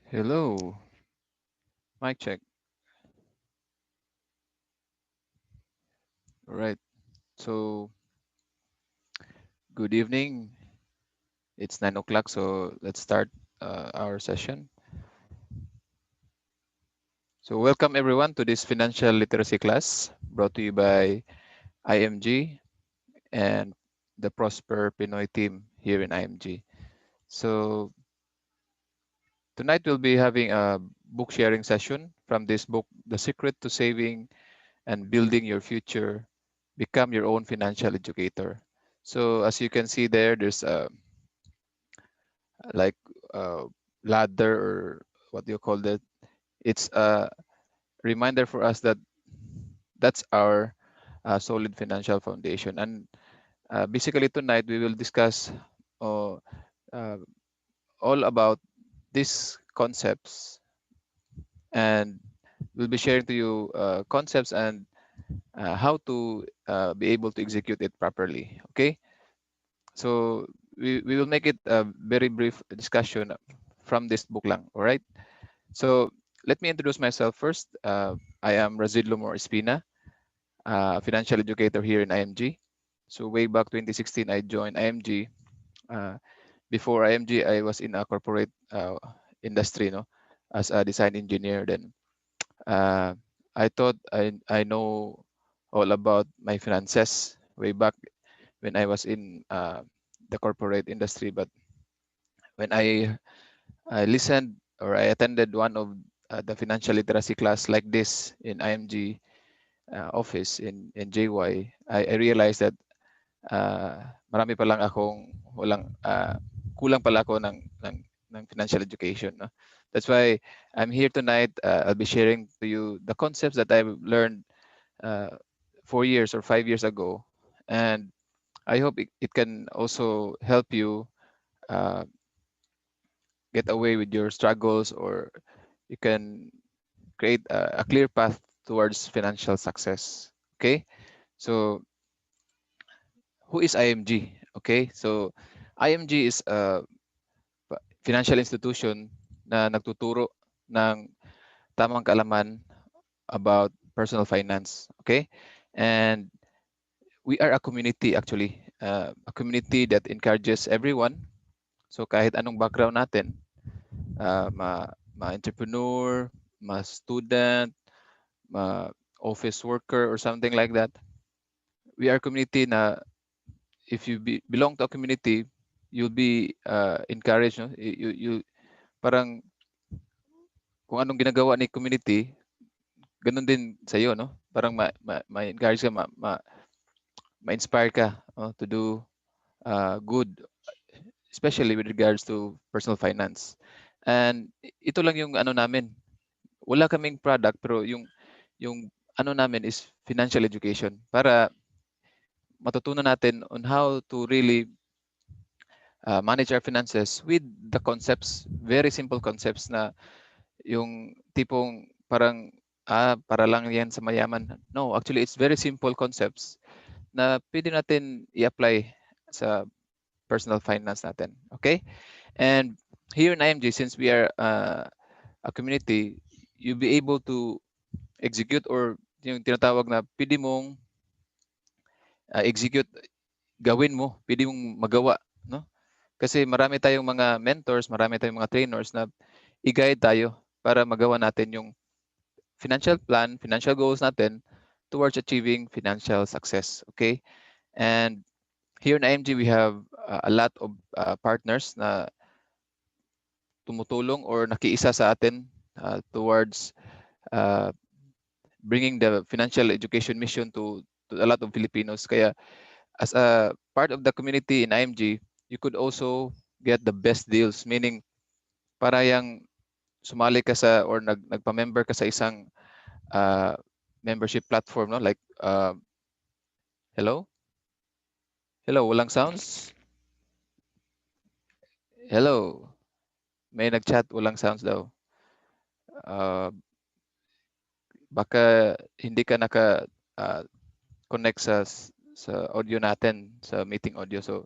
Hello, mic check. All right. So, good evening. It's 9 o'clock, so let's start our session. So, welcome everyone to this financial literacy class brought to you by IMG and the Prosper Pinoy team here in IMG. So, tonight we'll be having a book sharing session from this book, The Secret to Saving and Building Your Future. Become your own financial educator. So, as you can see there, there's a like uh, ladder, or what do you call that? It's a reminder for us that that's our solid financial foundation. And basically tonight we will discuss uh, uh, all about these concepts, and we'll be sharing to you concepts and how to be able to execute it properly. Okay, so we will make it a very brief discussion from this book lang. All right. So let me introduce myself first. I am Razid Lumor Espina, a financial educator here in IMG. So way back 2016, I joined IMG. Uh, Before IMG, I was in a corporate industry, no, as a design engineer. Then uh, I thought I know all about my finances way back when I was in the corporate industry. But when I listened, or I attended one of the financial literacy class like this in IMG office in JY. I realized that marami pa lang akong walang kulang pala ako ng financial education. No? That's why I'm here tonight. I'll be sharing to you the concepts that I've learned uh, 4 years or 5 years ago, and I hope it can also help you uh, get away with your struggles, or you can create a clear path towards financial success. Okay, so who is IMG? Okay, so IMG is a financial institution na nagtuturo ng tamang kaalaman about personal finance. Okay, and we are a community, actually, a community that encourages everyone. So kahit anong background natin, ma entrepreneur, ma student, ma office worker, or something like that, we are community na if you belong to a community, you'll be encouraged, no? You parang kung anong ginagawa ni community, ganun din sa iyo, no? Parang ma-encourage ka, ma-inspire ka, to do good, especially with regards to personal finance. And ito lang yung ano namin. Wala kaming product, pero yung ano namin is financial education para matutunan natin on how to really manage our finances with the concepts, very simple concepts na yung tipong parang para lang yan sa mayaman. No, actually it's very simple concepts na pwede natin i-apply sa personal finance natin. Okay? And here in IMG, since we are a community, you'll be able to execute, or yung tinatawag na pwede mong execute, gawin mo, pwede mong magawa, no? Kasi marami tayong mga mentors, marami tayong mga trainers na i-guide tayo para magawa natin yung financial plan, financial goals natin towards achieving financial success. Okay? And here in IMG, we have a lot of partners na tumutulong or nakiisa sa atin towards uh, bringing the financial education mission to a lot of Filipinos. Kaya as a part of the community in IMG, you could also get the best deals, meaning para yang sumali ka sa, or nagpa-member ka sa isang uh, membership platform, no? Like hello? Hello, walang sounds? Hello. May nag-chat, walang sounds daw. Uh, Baka hindi ka naka connect sa audio natin, sa meeting audio. So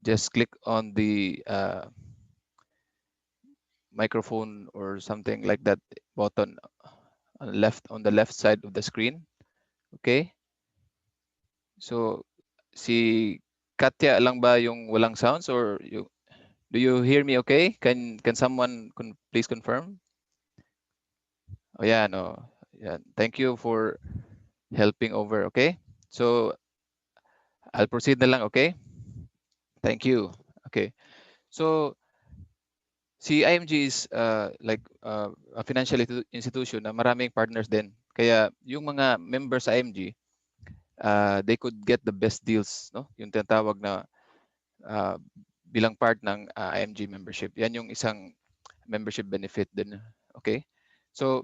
just click on the microphone or something like that button on the left side of the screen. Okay? So si Katya lang ba yung walang sounds, or do you hear me okay? Can someone please confirm? Oh yeah, no. Yeah, thank you for helping over, okay? So I'll proceed na lang, okay? Thank you. Okay. So si IMG is a financial institution na maraming partners din. Kaya yung mga members sa IMG, they could get the best deals, no? Yung tinatawag na uh, bilang part ng IMG membership. Yan yung isang membership benefit din. Okay? So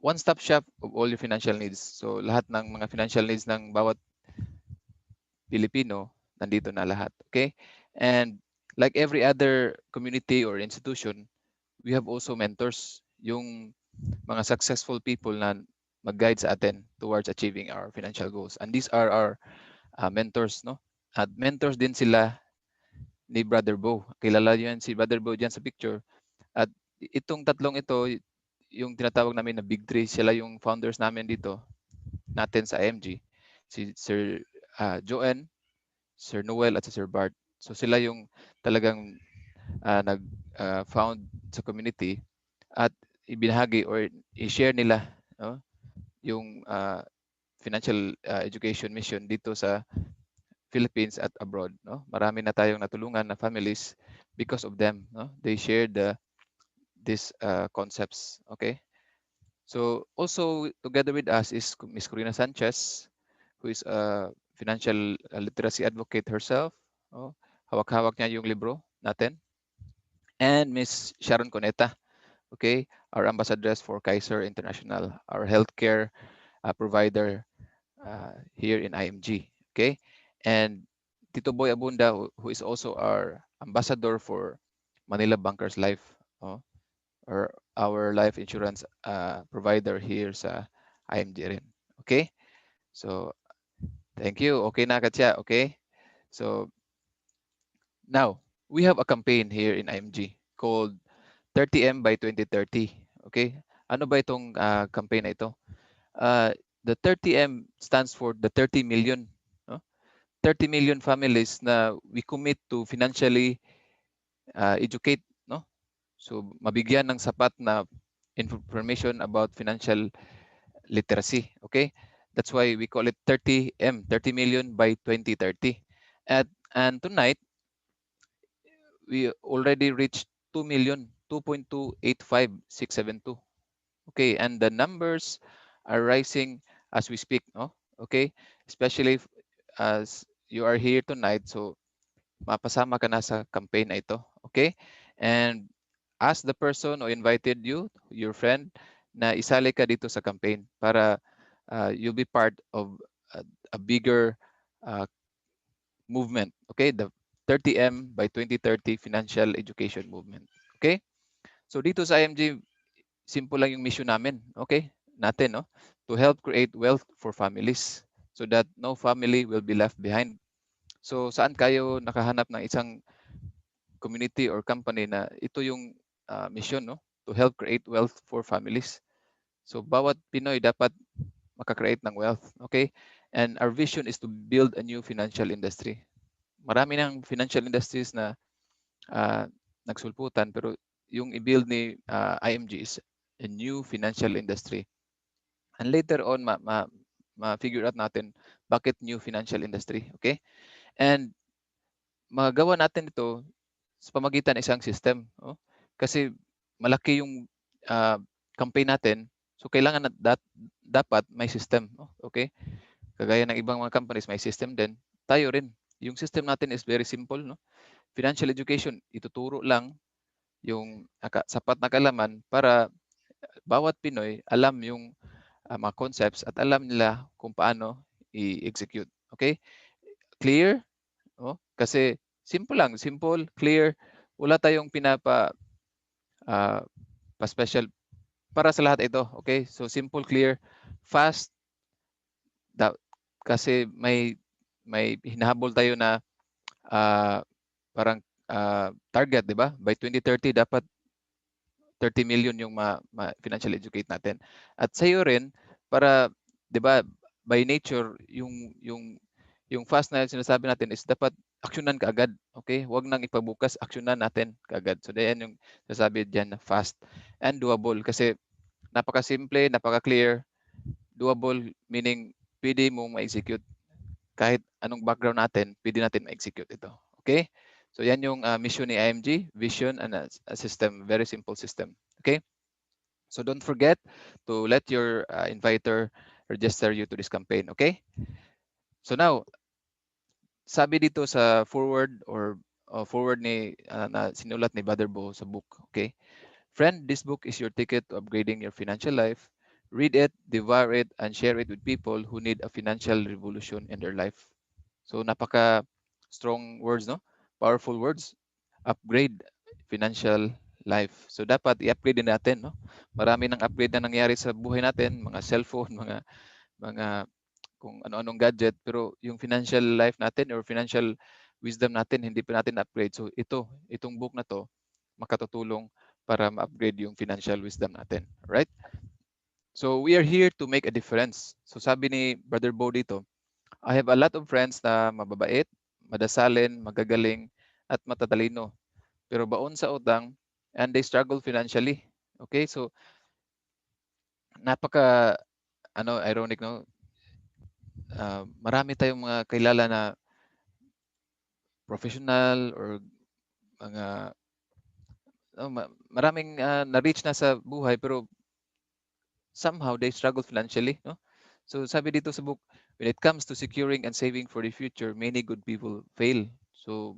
one-stop shop of all your financial needs. So lahat ng mga financial needs ng bawat Pilipino, nandito na lahat. Okay? And like every other community or institution, we have also mentors, yung mga successful people na mag-guide sa atin towards achieving our financial goals. And these are our mentors, no? At mentors din sila ni Brother Bo. Kilala yan si Brother Bo diyan sa picture. At itong tatlong ito, yung tinatawag namin na Big Three, sila yung founders namin dito, natin sa IMG. Si Sir Joanne, Sir Noel, at si Sir Bart. So sila yung talagang nag-found sa community at ibinahagi or i-share nila, no, yung financial education mission dito sa Philippines at abroad, no? Marami na tayong natulungan na families because of them, no? They shared these concepts, okay? So also together with us is Miss Corina Sanchez, who is a financial literacy advocate herself. Oh, hawak-hawak niya yung libro natin. And Miss Sharon Coneta, okay, our ambassadress for Kaiser International, our healthcare provider here in IMG, okay? And Tito Boy Abunda, who is also our ambassador for Manila Bankers Life, oh, or our life insurance provider here sa IMG rin. Okay? So, thank you. Okay na, Katya. Okay? So, now, we have a campaign here in IMG called 30M by 2030. Okay? Ano ba itong campaign na ito? The 30M stands for the 30 million. No? 30 million families na we commit to financially educate, no? So mabigyan ng sapat na information about financial literacy, okay? That's why we call it 30M, 30 million by 2030. And tonight we already reached 2 million, 2.285672. Okay, and the numbers are rising as we speak, no? Okay? Especially as you are here tonight, so mapasama ka na sa campaign na ito. Okay? And ask the person who invited you, your friend, na isali ka dito sa campaign para you'll be part of a bigger uh, movement. Okay? The 30M by 2030 financial education movement. Okay? So dito sa IMG, simple lang yung mission namin. Okay? Natin, no? To help create wealth for families so that no family will be left behind. So saan kayo nakahanap ng isang community or company na ito yung mission, no? To help create wealth for families. So bawat Pinoy dapat makakreate ng wealth, okay? And our vision is to build a new financial industry. Marami ng financial industries na nagsulputan, pero yung i-build ni IMG is a new financial industry. And later on, ma-figure out natin bakit new financial industry, okay? And magawa natin ito sa pamagitan ng isang system. Oh? Kasi malaki yung campaign natin, so kailangan dapat may system. Oh? Okay? Kagaya ng ibang mga companies, may system din. Tayo rin. Yung system natin is very simple. No? Financial education, ituturo lang yung sapat na kalaman para bawat Pinoy alam yung mga concepts at alam nila kung paano i-execute. Okay? Clear? Oh? Kasi simple lang, simple, clear. Wala tayong pa-special para sa lahat ito. Okay? So simple, clear, fast. Kasi may hinahabol tayo na parang target, di ba? By 2030 dapat 30 million yung financial educate natin. At sa iyo rin para 'di ba by nature yung fast na sinasabi natin is dapat aksyonan kaagad. Okay? Huwag nang ipabukas, aksyonan natin kaagad. So yan yung sinasabi diyan na fast and doable kasi napaka-simple, napaka-clear, doable meaning pwede mong ma-execute kahit anong background natin, pwede natin ma-execute ito. Okay? So yan yung mission ni IMG, vision and a system, very simple system. Okay? So don't forget to let your inviter register you to this campaign. Okay? So now, sabi dito sa forward or forward ni na sinulat ni Brother Bo sa book. Okay? Friend, this book is your ticket to upgrading your financial life. Read it, devour it, and share it with people who need a financial revolution in their life. So napaka strong words, no? Powerful words. Upgrade financial life. So dapat i-upgrade din natin, no? Marami ng upgrade na nangyari sa buhay natin, mga cellphone, mga kung ano-anong gadget, pero yung financial life natin or financial wisdom natin hindi pa natin upgrade. So itong book na to makatutulong para ma-upgrade yung financial wisdom natin. Right? So we are here to make a difference. So sabi ni Brother Bo dito, I have a lot of friends na mababait, madasalin, magagaling, at matatalino. Pero baon sa utang and they struggle financially. Okay? So napaka ironic, no? Marami tayong mga kilala na professional or mga maraming na-reach na sa buhay pero somehow they struggle financially, no? So sabi dito sa book, when it comes to securing and saving for the future, many good people fail. So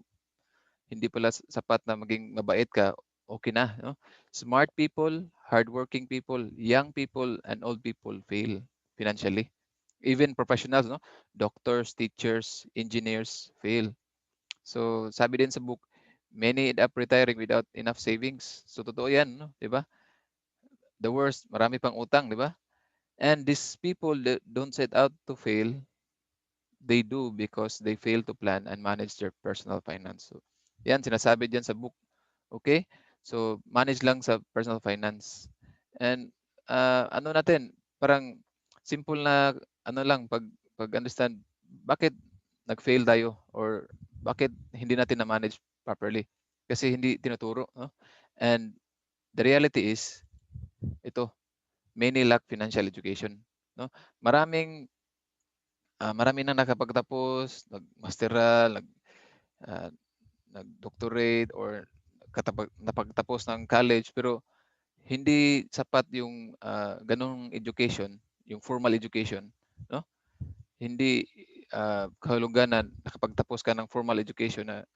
hindi pala sapat na maging mabait ka, okay na, no? Smart people, hardworking people, young people, and old people fail financially. Even professionals, no? Doctors, teachers, engineers fail. So sabi din sa book, many end up retiring without enough savings. So totoo yan, no? 'Di ba? The worst, marami pang utang, 'di ba? And these people that don't set out to fail, they do because they fail to plan and manage their personal finance. So, yan, sinasabi diyan sa book. Okay? So, manage lang sa personal finance. And ano natin, parang simple na ano lang pag understand bakit nag-fail tayo or bakit hindi natin na-manage properly. Kasi hindi tinuturo, no? And the reality is ito, many lack financial education, no? Marami nang nakapagtapos, nag-masteral, ah, nag-doctorate or napagtapos ng college pero hindi sapat yung ganong education, yung formal education, no? Hindi kahulugan na nakapagtapos ka ng formal education na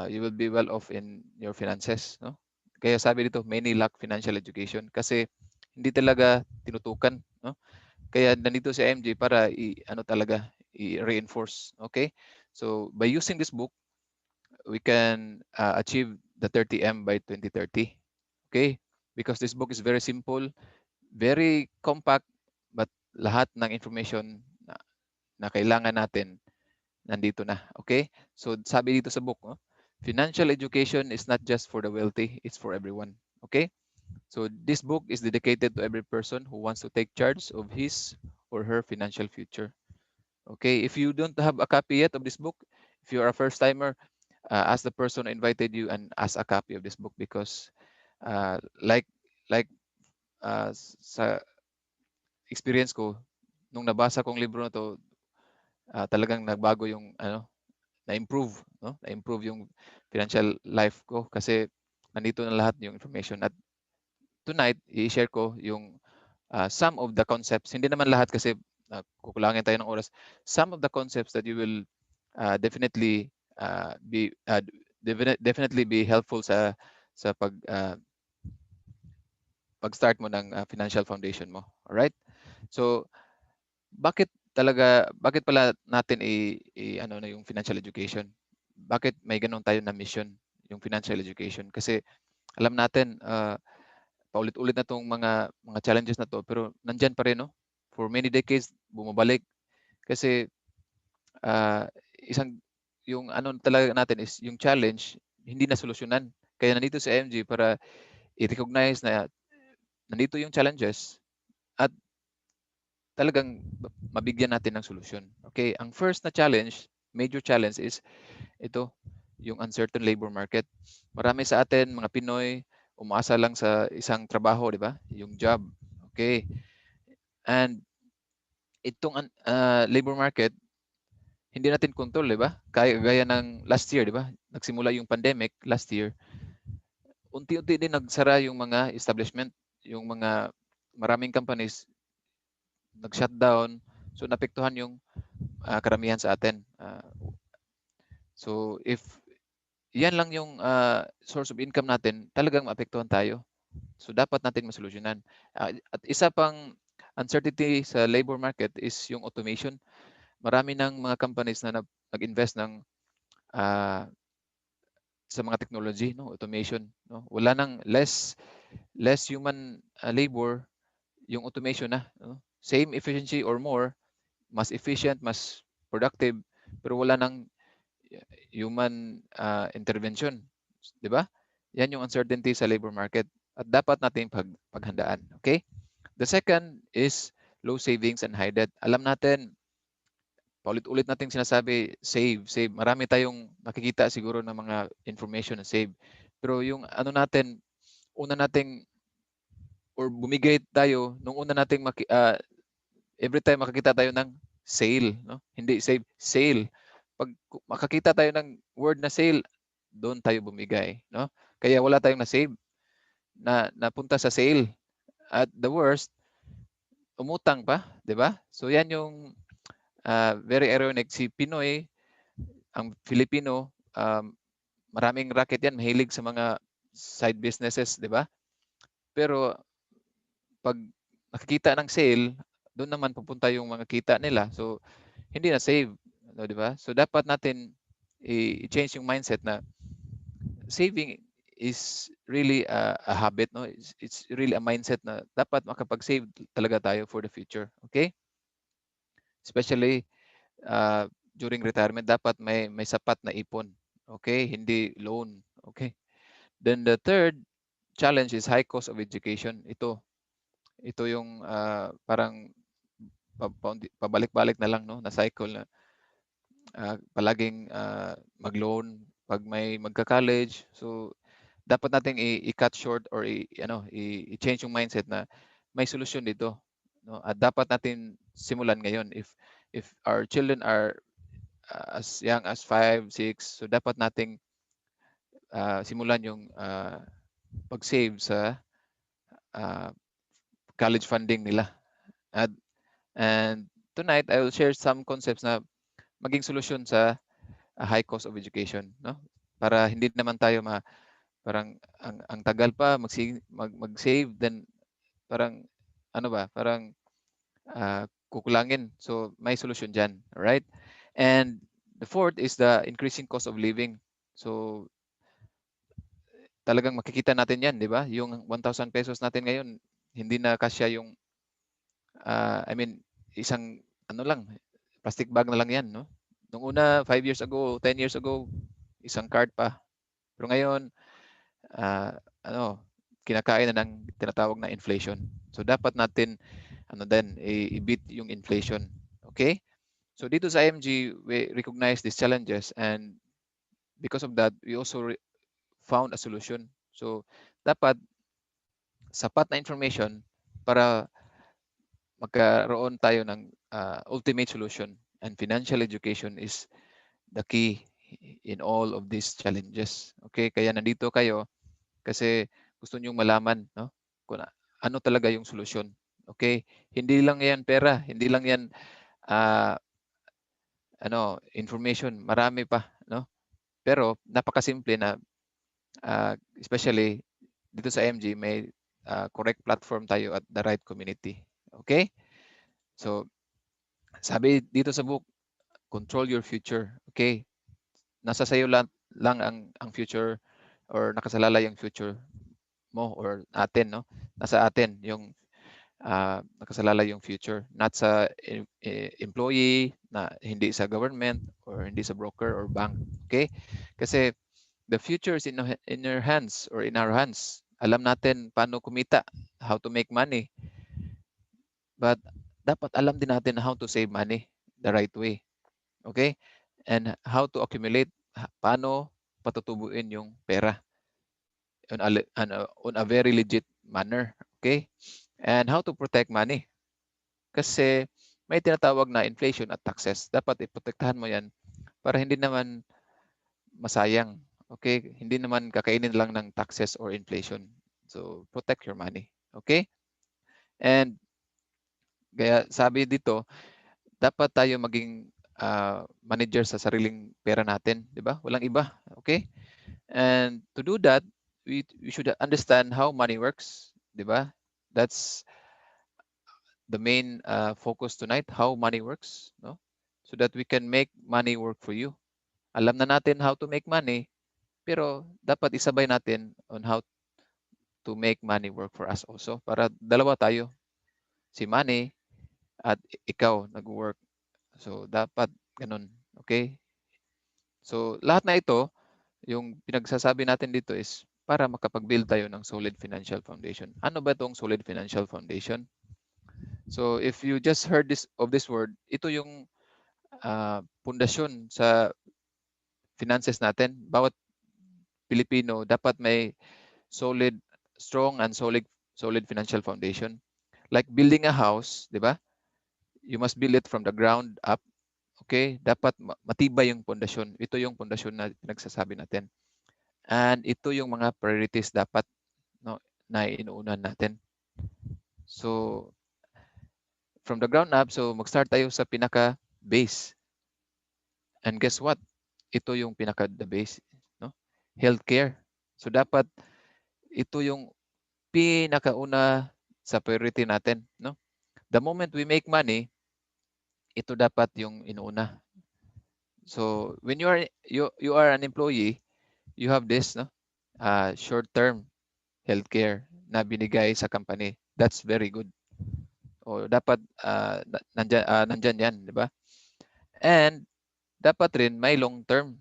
you will be well off in your finances, no? Kaya sabi dito, many lack financial education kasi hindi talaga tinutukan, no? Kaya nandito si IMG para i-reinforce, okay? So by using this book, we can achieve the 30M by 2030. Okay? Because this book is very simple, very compact, but lahat ng information na kailangan natin nandito na. Okay? So sabi dito sa book, financial education is not just for the wealthy, it's for everyone. Okay? So this book is dedicated to every person who wants to take charge of his or her financial future. Okay? If you don't have a copy yet of this book, if you're a first timer, ask the person who invited you and ask a copy of this book because uh, like like sa experience ko nung nabasa kong libro na to, talagang nagbago yung na-improve, no? Na-improve yung financial life ko kasi nandito na lahat yung information. At tonight, i-share ko yung some of the concepts. Hindi naman lahat kasi kukulangin tayo ng oras. Some of the concepts that you will definitely definitely be helpful sa pag-start mo ng financial foundation mo. All right? So, bakit pala natin ano na yung financial education? Bakit may ganun tayo na mission, yung financial education? Kasi alam natin paulit-ulit na tong mga challenges na to pero nandiyan pa rin, no? For many decades bumabalik kasi isang yung ano talaga natin is yung challenge hindi na solusyonan. Kaya nandito si IMG para i-recognize na nandito yung challenges at talagang mabigyan natin ng solusyon. Okay, ang first na challenge, major challenge is ito, yung uncertain labor market. Marami sa atin, mga Pinoy, umaasa lang sa isang trabaho, di ba? Yung job. Okay. And itong labor market, hindi natin control, di ba? Kaya gaya ng last year, di ba? Nagsimula yung pandemic last year. Unti-unti din nagsara yung mga establishment, yung mga maraming companies nag-shutdown. So napektuhan yung karamihan sa atin. So if yan lang yung source of income natin, talagang maapektuhan tayo. So dapat natin masolusyonan. At isa pang uncertainty sa labor market is yung automation. Marami ng mga companies na nag-invest ng sa mga technology, no, automation, no. Wala nang less human labor, yung automation na, no? Same efficiency or more, mas efficient, mas productive, pero wala nang human intervention, 'di ba? Yan yung uncertainty sa labor market at dapat nating paghandaan. Okay? The second is low savings and high debt. Alam natin, paulit-ulit nating sinasabi, save, save. Marami tayong nakikita siguro ng mga information na save. Pero yung ano natin, una nating or bumigay tayo nung una nating every time makakita tayo ng sale, no? Hindi save, sale. Pag makakita tayo ng word na sale, doon tayo bumigay, no? Kaya wala tayong na-save na napunta sa sale. At the worst, umutang pa, 'di ba? So yan yung very ironic. Si Pinoy, ang Filipino, maraming racket yan, mahilig sa mga side businesses, 'di ba? Pero pag nakikita ng sale, doon naman pupunta yung mga kita nila. So hindi na save, no, 'di ba? So dapat natin i-change yung mindset na saving is really a habit, no? It's really a mindset na dapat makapag-save talaga tayo for the future, okay? Especially during retirement, dapat may sapat na ipon, okay? Hindi loan, okay? Then the third challenge is high cost of education. Ito yung parang pabalik-balik na lang, no, na cycle na palaging mag-loan pag may magka-college. So dapat nating i-cut short or i-change yung mindset na may solusyon dito, no? At dapat natin simulan ngayon if our children are as young as 5, 6, so dapat nating simulan yung pag-save sa uh, college funding nila. And tonight I will share some concepts na maging solusyon sa high cost of education, no? Para hindi naman tayo parang ang tagal pa mag-save, then parang ano ba, parang kukulangin. So may solution diyan, all right? And the fourth is the increasing cost of living. So talagang makikita natin 'yan, 'di ba? Yung 1,000 pesos natin ngayon, hindi na kasya yung I mean, isang ano lang, plastic bag na lang 'yan, no? Nung una, 5 years ago, 10 years ago, isang card pa. Pero ngayon, ano, kinakain na ng tinatawag na inflation. So dapat natin ano din i-beat yung inflation. Okay? So dito sa IMG, we recognize these challenges, and because of that, we also found a solution. So dapat sapat na information para magkaroon tayo ng ultimate solution, and financial education is the key in all of these challenges. Okay? Kaya nandito kayo kasi gusto niyong malaman, no, kung ano talaga yung solusyon. Okay? Hindi lang 'yan pera, hindi lang 'yan ah, information, marami pa, no? Pero napakasimple na especially dito sa MG may correct platform tayo at the right community. Okay? So, sabi dito sa book, control your future. Okay? Nasa sayo lang ang future, or nakasalalay ang future mo or atin, no? Nasa atin yung nakasalalay yung future, not sa employee, na hindi sa government or hindi sa broker or bank. Okay? Kasi the future is in your hands or in our hands. Alam natin paano kumita, how to make money. But dapat alam din natin how to save money the right way. Okay? And how to accumulate, paano patutubuin yung pera on a very legit manner. Okay? And how to protect money. Kasi may tinatawag na inflation at taxes. Dapat iprotektahan mo yan para hindi naman masayang. Okay? Hindi naman kakainin lang ng taxes or inflation. So, protect your money. Okay? And kaya sabi dito, dapat tayo maging manager sa sariling pera natin, 'di ba? Walang iba. Okay? And to do that, we should understand how money works, 'di ba? That's the main focus tonight, how money works, no? So that we can make money work for you. Alam na natin how to make money, pero dapat isabay natin on how to make money work for us also para dalawa tayo, si money at ikaw nag-work. So dapat ganun, okay? So lahat na ito, yung pinagsasabi natin dito is para makapag-build tayo ng solid financial foundation. Ano ba itong solid financial foundation? So if you just heard this word, ito yung pundasyon sa finances natin. Bawat Pilipino dapat may solid, strong and solid financial foundation. Like building a house, di ba? You must build it from the ground up. Okay? Dapat matibay yung pundasyon. Ito yung pundasyon na pinagsasabi natin. And ito yung mga priorities dapat, no, na inuunan natin. So from the ground up, so mag-start tayo sa pinaka base. And guess what? Ito yung pinaka the base, no? Healthcare. So dapat ito yung pinakauna sa priority natin, no? The moment we make money, ito dapat yung inuuna. So when you are an employee, you have this, no? Short-term healthcare na binigay sa company. That's very good. O dapat nandyan yan, di ba? And dapat rin may long-term.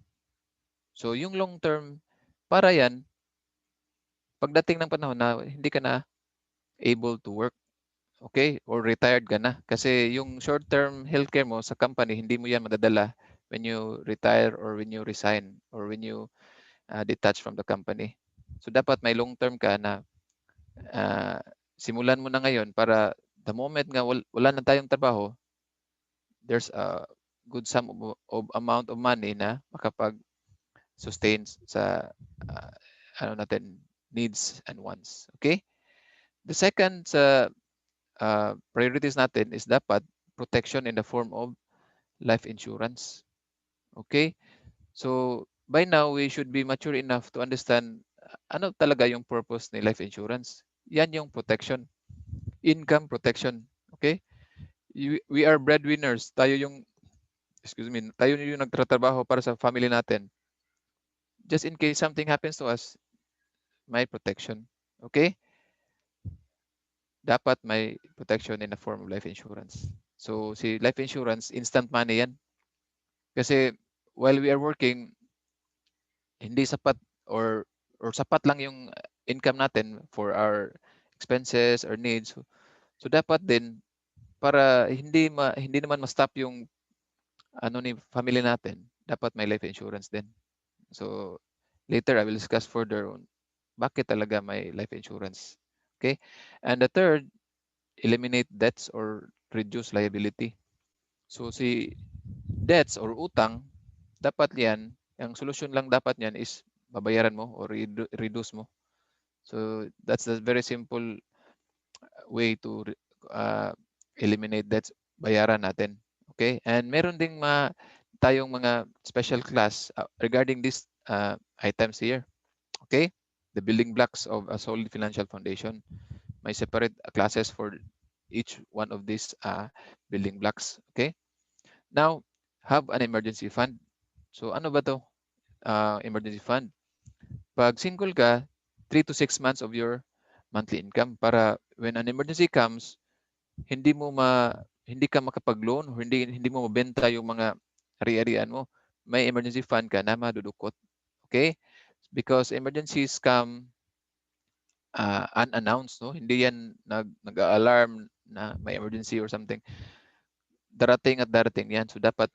So yung long-term, para yan, pagdating ng panahon na hindi ka na able to work, okay? Or retired ka na. Kasi yung short-term healthcare mo sa company, hindi mo yan madadala when you retire or when you resign or when you detach from the company. So dapat may long-term ka na simulan mo na ngayon para the moment nga wala na tayong trabaho, there's a good sum of amount of money na makapag-sustain sa ano natin, needs and wants. Okay? The second sa priorities natin is dapat protection in the form of life insurance. Okay? So, by now, we should be mature enough to understand ano talaga yung purpose ni life insurance. Yan yung protection. Income protection. Okay? We are breadwinners. Tayo yung, tayo yung nagtatrabaho para sa family natin. Just in case something happens to us, may protection. Okay? Dapat may protection in the form of life insurance. So, si life insurance, instant money yan. Kasi while we are working, hindi sapat or sapat lang yung income natin for our expenses or needs. So dapat din para hindi naman ma-stop yung ano ni family natin, dapat may life insurance din. So later I will discuss further on bakit talaga may life insurance. Okay? And the third, eliminate debts or reduce liability. So si debts or utang, dapat yan, ang solusyon lang dapat yan is babayaran mo or reduce mo. So that's a very simple way to eliminate debts, bayaran natin. Okay? And meron ding tayong mga special class regarding these items here. Okay? The building blocks of a solid financial foundation. May separate classes for each one of these building blocks. Okay? Now, have an emergency fund. So ano ba to? Emergency fund. Pag single ka, 3 to 6 months of your monthly income para when an emergency comes, hindi ka makapag-loan or hindi mo mabenta yung mga ari-arian mo. May emergency fund ka na madudukot. Okay? because emergencies come unannounced, no? Hindi yan nag-alarm na may emergency or something. Darating at darating yan. So dapat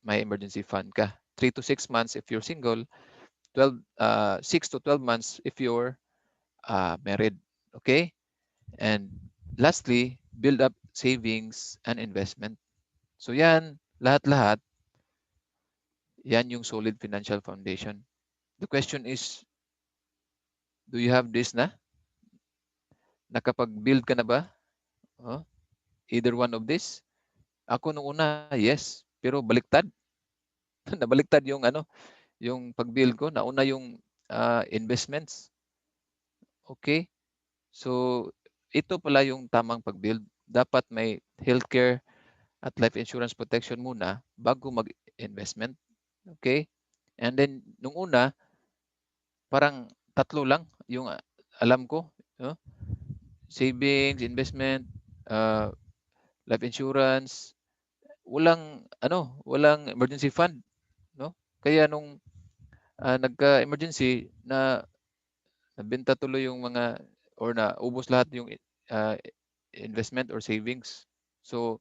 may emergency fund ka. 3 to 6 months if you're single, 6 to 12 months if you're married. Okay? And lastly, build up savings and investment. So yan, lahat-lahat, yan yung solid financial foundation. The question is, do you have this na? Nakapag-build ka na ba? Oh, either one of this? Ako nung una, yes. Pero baliktad. Nabaliktad yung yung pag-build ko. Nauna yung investments. Okay? So, ito pala yung tamang pag-build. Dapat may healthcare at life insurance protection muna bago mag-investment. Okay? And then, nung una, parang tatlo lang yung alam ko. No? Savings, investment, uh, life insurance, walang emergency fund, no? Kaya nung nagka-emergency na nabenta tuloy yung mga or na ubos lahat yung uh, investment or savings. So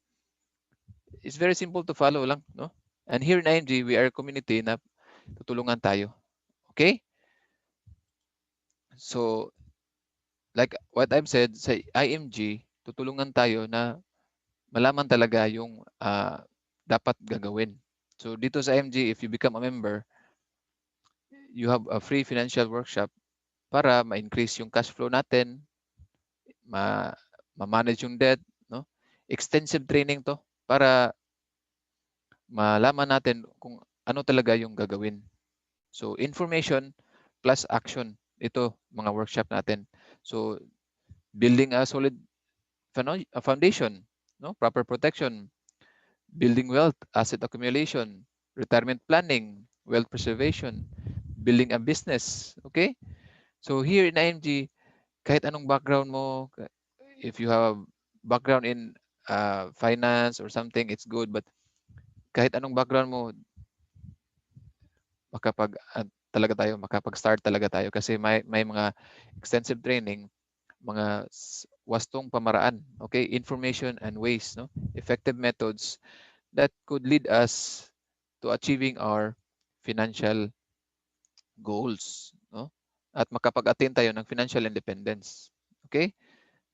it's very simple to follow lang, no? And here in IMG, we are a community na tutulungan tayo. Okay? So like what I've said, sa IMG, tutulungan tayo na malaman talaga yung dapat gagawin. So dito sa IMG, if you become a member, you have a free financial workshop para ma-increase yung cash flow natin, ma-manage yung debt, no? Extensive training to para malaman natin kung ano talaga yung gagawin. So information plus action. Ito mga workshop natin. So building a solid foundation, no? Proper protection, building wealth, asset accumulation, retirement planning, wealth preservation, building a business, okay? So here in IMG, kahit anong background mo, if you have background in finance or something, it's good. But kahit anong background mo, makapag-start talaga tayo kasi may mga extensive training, mga wastong pamaraan, okay? Information and ways, no? Effective methods that could lead us to achieving our financial goals, no? At makapag-attain tayo ng financial independence. Okay?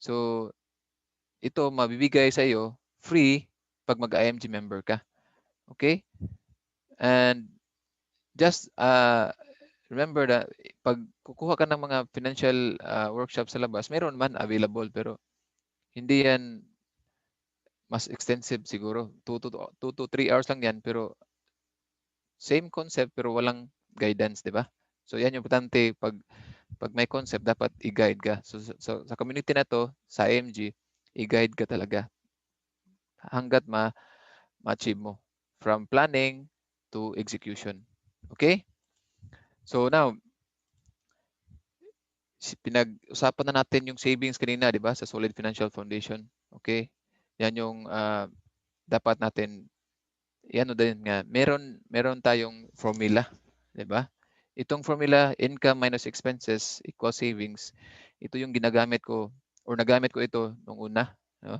So, ito mabibigay sa iyo free pag mag-IMG member ka. Okay? And just remember that pag kukuha ka ng mga financial workshop sa labas, meron man available pero hindi yan mas extensive siguro. 2 to 3 hours lang yan pero same concept pero walang guidance, di ba? So yan yung importante pag may concept dapat i-guide ka. So sa community na to, sa IMG, i-guide ka talaga hanggat ma-achieve mo from planning to execution. Okay? So now, pinag-usapan na natin yung savings kanina, di ba? Sa solid financial foundation. Okay? Yan yung dapat natin yan din nga. Meron tayong formula, di ba? Itong formula, income minus expenses equals savings. Ito yung ginagamit ko or nagamit ko ito nung una, no?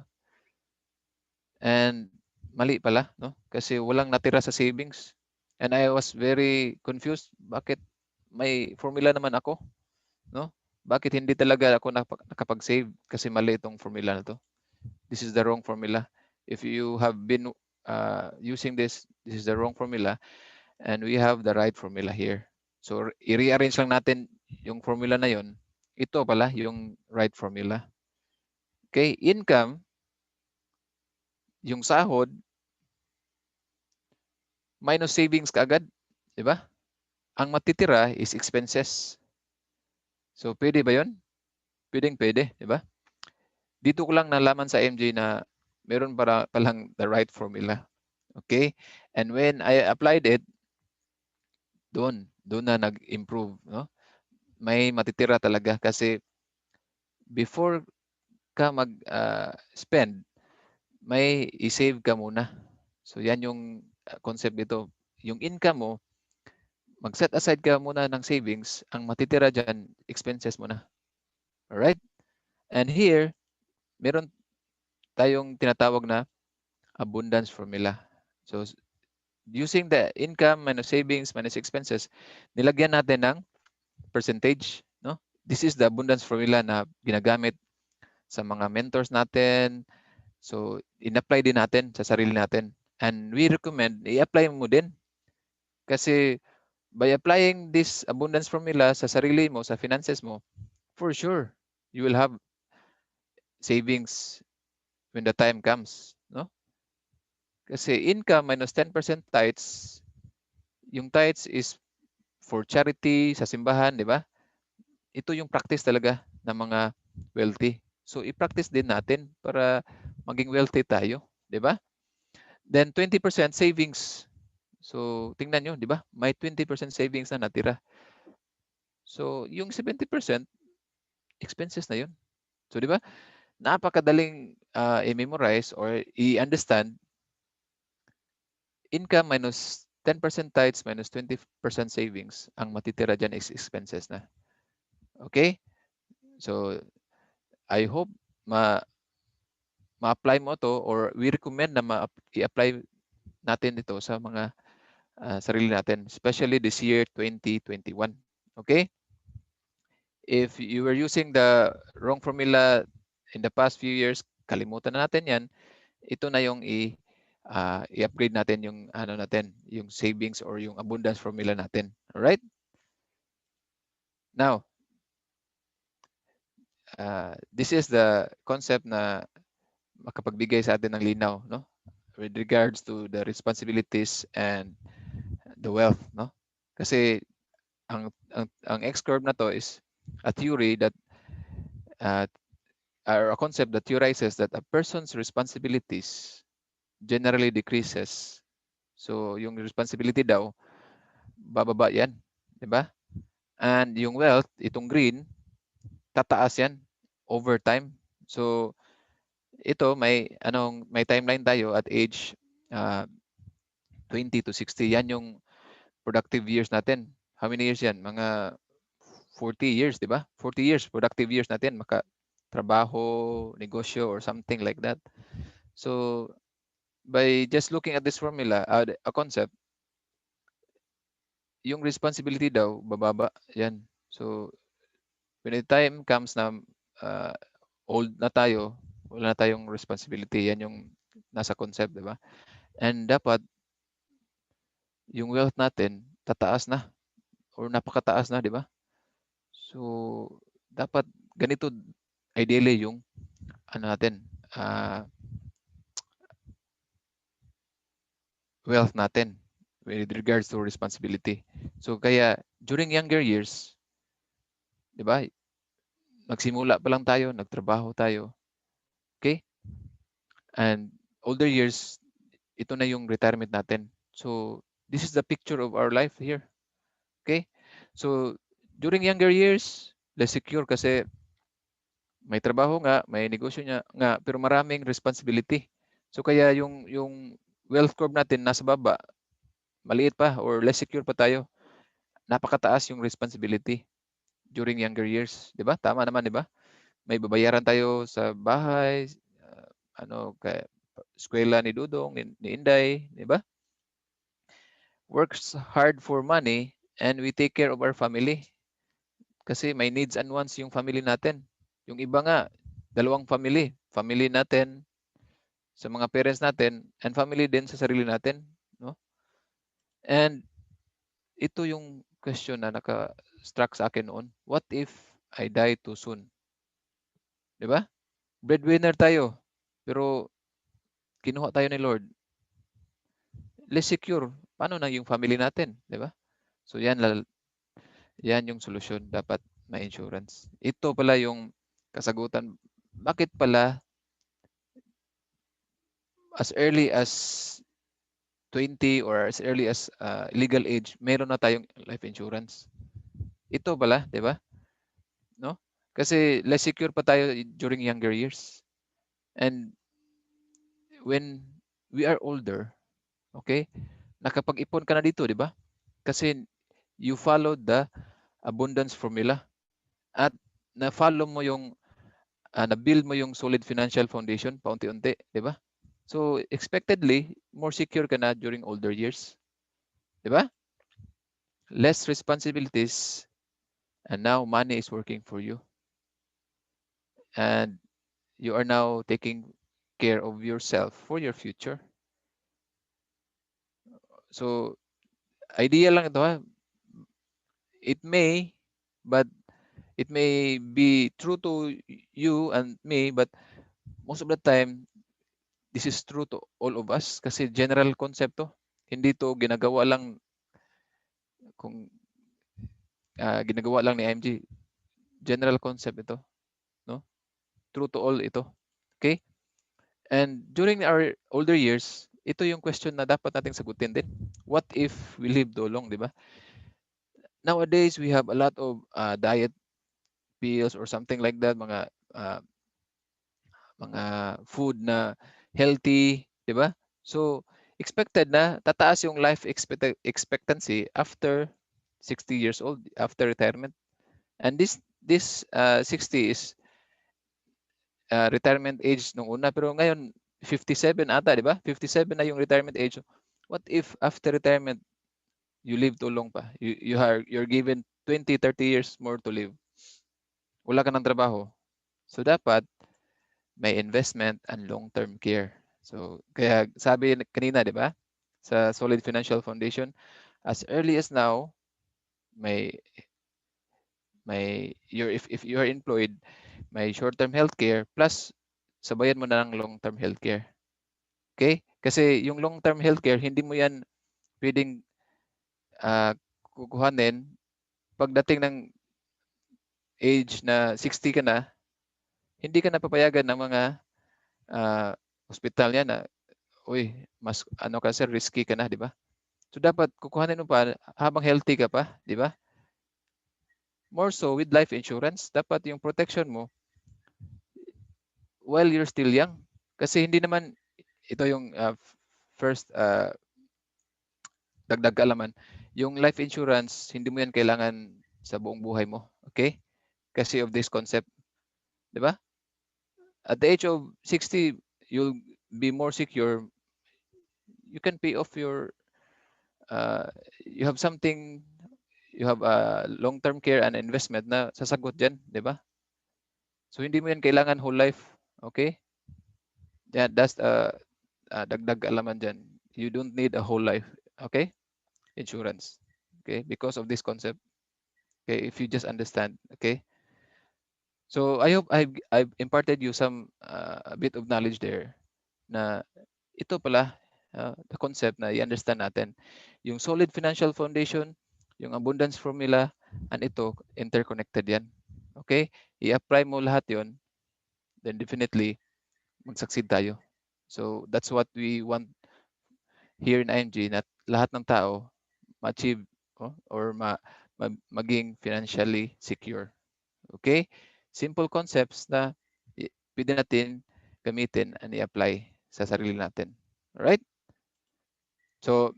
And mali pala, no? Kasi walang natira sa savings. And I was very confused. Bakit may formula naman ako, no? Bakit hindi talaga ako nakapag-save? Kasi mali itong formula na to. This is the wrong formula. If you have been using this is the wrong formula. And we have the right formula here. So, i-rearrange lang natin yung formula na yon. Ito pala yung right formula. Okay, income, yung sahod, minus savings kaagad. Di ba? Ang matitira is expenses. So, pwede ba yon? Pwede, di ba? Dito ko lang nalaman sa MJ na meron palang the right formula. Okay? And when I applied it, doon na nag-improve, no? May matitira talaga kasi before ka mag-spend, may i-save ka muna. So yan yung concept dito. Yung income mo, mag-set aside ka muna ng savings, ang matitira dyan, expenses mo na. Alright? And here, meron tayong tinatawag na abundance formula. So, using the income minus savings minus expenses, nilagyan natin ng percentage, no? This is the abundance formula na ginagamit sa mga mentors natin. So, in-apply din natin sa sarili natin. And we recommend, i-apply mo din. Kasi by applying this abundance formula sa sarili mo, sa finances mo, for sure, you will have savings when the time comes, no? Kasi income minus 10% tithes, yung tithes is for charity sa simbahan, di ba? Ito yung practice talaga ng mga wealthy. So i-practice din natin para maging wealthy tayo, di ba? Then 20% savings. So tingnan nyo, di ba? May 20% savings na natira. So yung 70% expenses na yun. So di ba? Napakadaling i-memorize or i-understand. Income minus 10% tithes minus 20% savings, ang matitira dyan is expenses na. Okay? So, I hope ma-apply mo to, or we recommend na i-apply natin ito sa mga sarili natin, especially this year 2021. Okay? If you were using the wrong formula in the past few years, kalimutan na natin yan. Ito na yung i-upgrade natin yung ano natin, yung savings or yung abundance formula natin. All right? Now, this is the concept na makapagbigay sa atin ng linaw, no? With regards to the responsibilities and the wealth, no? Kasi ang X-curve na to is a theory that or a concept that theorizes that a person's responsibilities generally decreases. So, yung responsibility daw, bababa yan, di ba? And yung wealth, itong green, tataas yan over time. So, ito may timeline tayo at age 20 to 60. Yan yung productive years natin. How many years yan? Mga 40 years, di ba? 40 years, productive years natin, trabaho, negosyo, or something like that. So, by just looking at this formula, a concept, yung responsibility daw, bababa yan. So, when the time comes na old na tayo, wala na tayong responsibility. Yan yung nasa concept, di ba? And dapat, yung wealth natin, tataas na or napakataas na, di ba? So, dapat ganito ideally yung ano natin, wealth natin with regards to responsibility. So, kaya during younger years, di ba, nagsimula pa lang tayo, nagtrabaho tayo, okay? And older years, ito na yung retirement natin. So, this is the picture of our life here. Okay? So, during younger years, less secure kasi may trabaho nga, may negosyo nga, pero maraming responsibility. So, kaya yung wealth curve natin nasa baba, maliit pa or less secure pa tayo. Napakataas yung responsibility during younger years. Di ba? Tama naman, di ba? May babayaran tayo sa bahay, kay eskwela ni Dudong, ni Inday, di ba? Works hard for money and we take care of our family. Kasi may needs and wants yung family natin. Yung iba nga, dalawang family. Family natin, sa mga parents natin, and family din sa sarili natin. No? And ito yung question na naka-struck sa akin noon. What if I die too soon? Di ba? Breadwinner tayo. Pero kinuha tayo ni Lord. Less secure. Paano na yung family natin? Di ba? So yan yung solusyon. Dapat may insurance. Ito pala yung kasagutan. Bakit pala as early as 20 or as early as legal age, meron na tayong life insurance? Ito pala, di ba? No? Kasi less secure pa tayo during younger years. And when we are older, okay, nakapag-ipon ka na dito, di ba? Kasi you followed the abundance formula at na-follow mo yung na-build mo yung solid financial foundation paunti-unti, di ba? So expectedly, more secure ka na during older years. Di ba? Less responsibilities and now money is working for you. And you are now taking care of yourself for your future. So idea lang ito ha. It may, but it may be true to you and me, but most of the time, this is true to all of us kasi general concept to. Hindi to ginagawa lang kung ginagawa lang ni IMG. General concept ito, no? True to all ito. Okay? And during our older years, ito yung question na dapat nating sagutin din. What if we live too long, di ba? Nowadays, we have a lot of diet pills or something like that, uh, mga food na healthy, di ba? So, expected na tataas yung life expectancy after 60 years old, after retirement. And this 60 is retirement age nung una, pero ngayon 57 ata, di ba? 57 na yung retirement age. What if after retirement you live too long pa? You're given 20, 30 years more to live. Wala ka ng trabaho. So dapat may investment and long-term care. So kaya sabi kanina, di ba? Sa solid financial foundation, as early as now, may if you are employed, may short-term healthcare plus sabayan mo na ng long-term healthcare. Okay? Kasi yung long-term healthcare, hindi mo yan pwedeng kukuhanin pagdating ng age na 60 ka na, hindi ka napapayagan ng mga hospital yan na, uy, mas ano ka sir, risky ka na, di ba? So dapat kukuhanin mo pa habang healthy ka pa, di ba? More so with life insurance, dapat yung protection mo while you're still young. Kasi hindi naman ito yung first dagdag kaalaman, yung life insurance, hindi mo yan kailangan sa buong buhay mo. Okay? Kasi of this concept. Di ba? At the age of 60, you'll be more secure. You can pay off your, you have something, you have a long-term care and investment na sasagot dyan. Di ba? So, hindi mo yan kailangan whole life. Okay? Yeah, that's dagdag kaalaman dyan. You don't need a whole life. Okay? Insurance. Okay? Because of this concept. Okay, if you just understand, okay. So I hope I've imparted you some a bit of knowledge there na ito pala the concept na i-understand natin. Yung solid financial foundation, yung abundance formula, and ito interconnected yan. Okay? I-apply mo lahat yon, then definitely mag-succeed tayo. So that's what we want here in IMG, na lahat ng tao ma-achieve or maging financially secure. Okay? Simple concepts na pwede natin gamitin and i-apply sa sarili natin. Alright? So,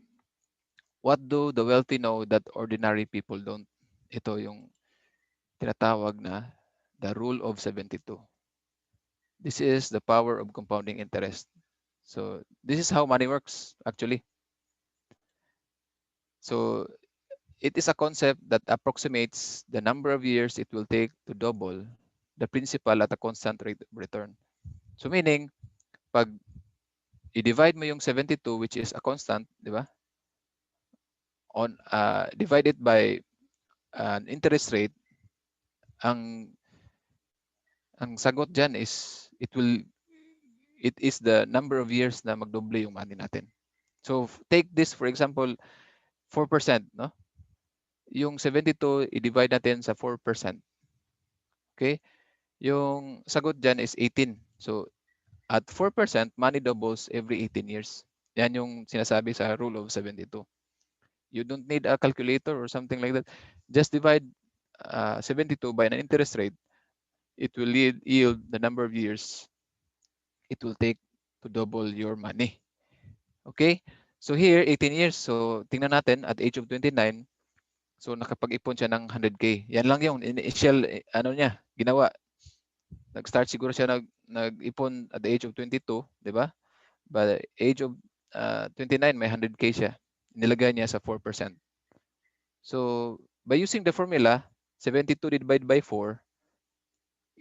what do the wealthy know that ordinary people don't? Ito yung tinatawag na the rule of 72. This is the power of compounding interest. So, this is how money works actually. So, it is a concept that approximates the number of years it will take to double the principal at a constant rate of return. So meaning, pag i-divide mo yung 72, which is a constant, di ba? On divided by an interest rate, ang sagot diyan is it is the number of years na magdoble yung money natin. So take this for example 4%, no? Yung 72 i-divide natin sa 4%. Okay? Yung sagot diyan is 18. So at 4%, money doubles every 18 years. Yan yung sinasabi sa rule of 72. You don't need a calculator or something like that. Just divide 72 by an interest rate. It will yield the number of years it will take to double your money. Okay? So here, 18 years. So tingnan natin at age of 29. So nakapag-ipon siya ng 100K. Yan lang yung initial ano niya, ginawa. Nag-start siguro siya nag-ipon at the age of 22, di ba? By the age of 29, may 100K siya. Nilagay niya sa 4%. So by using the formula, 72 divided by 4,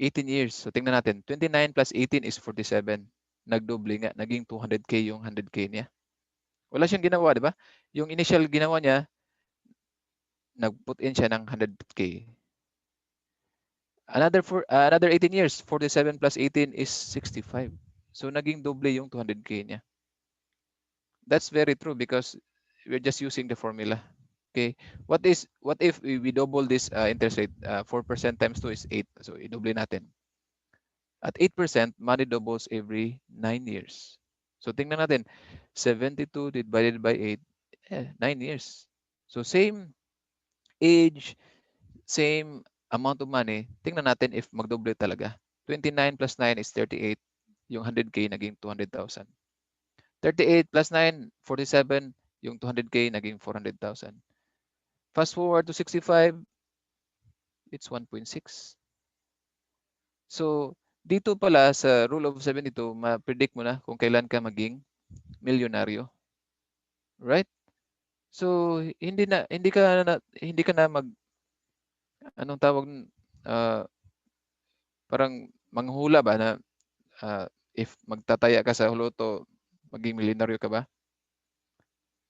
18 years. So tingnan natin, 29 plus 18 is 47. Nagdoble nga, naging 200K yung 100K niya. Wala siyang ginawa, di ba? Yung initial ginawa niya, nag-put in siya ng 100K. Another 18 years, 47 plus 18 is 65. So naging doble yung 200K niya. That's very true because we're just using the formula. Okay. What if we double this interest rate? 4% times 2 is 8. So i-double natin. At 8%, money doubles every 9 years. So tingnan natin, 72 divided by 8, 9 years. So same age, same amount of money, tingnan natin if magdoble talaga. 29 plus 9 is 38. Yung 100K naging 200,000. 38 plus 9, 47. Yung 200K naging 400,000. Fast forward to 65, it's 1.6. So, dito pala sa rule of 72, ma-predict mo na kung kailan ka maging milyonaryo. Right? So, hindi ka na anong tawag, parang manghula ba na if magtataya ka sa loto, maging milyonaryo ka ba?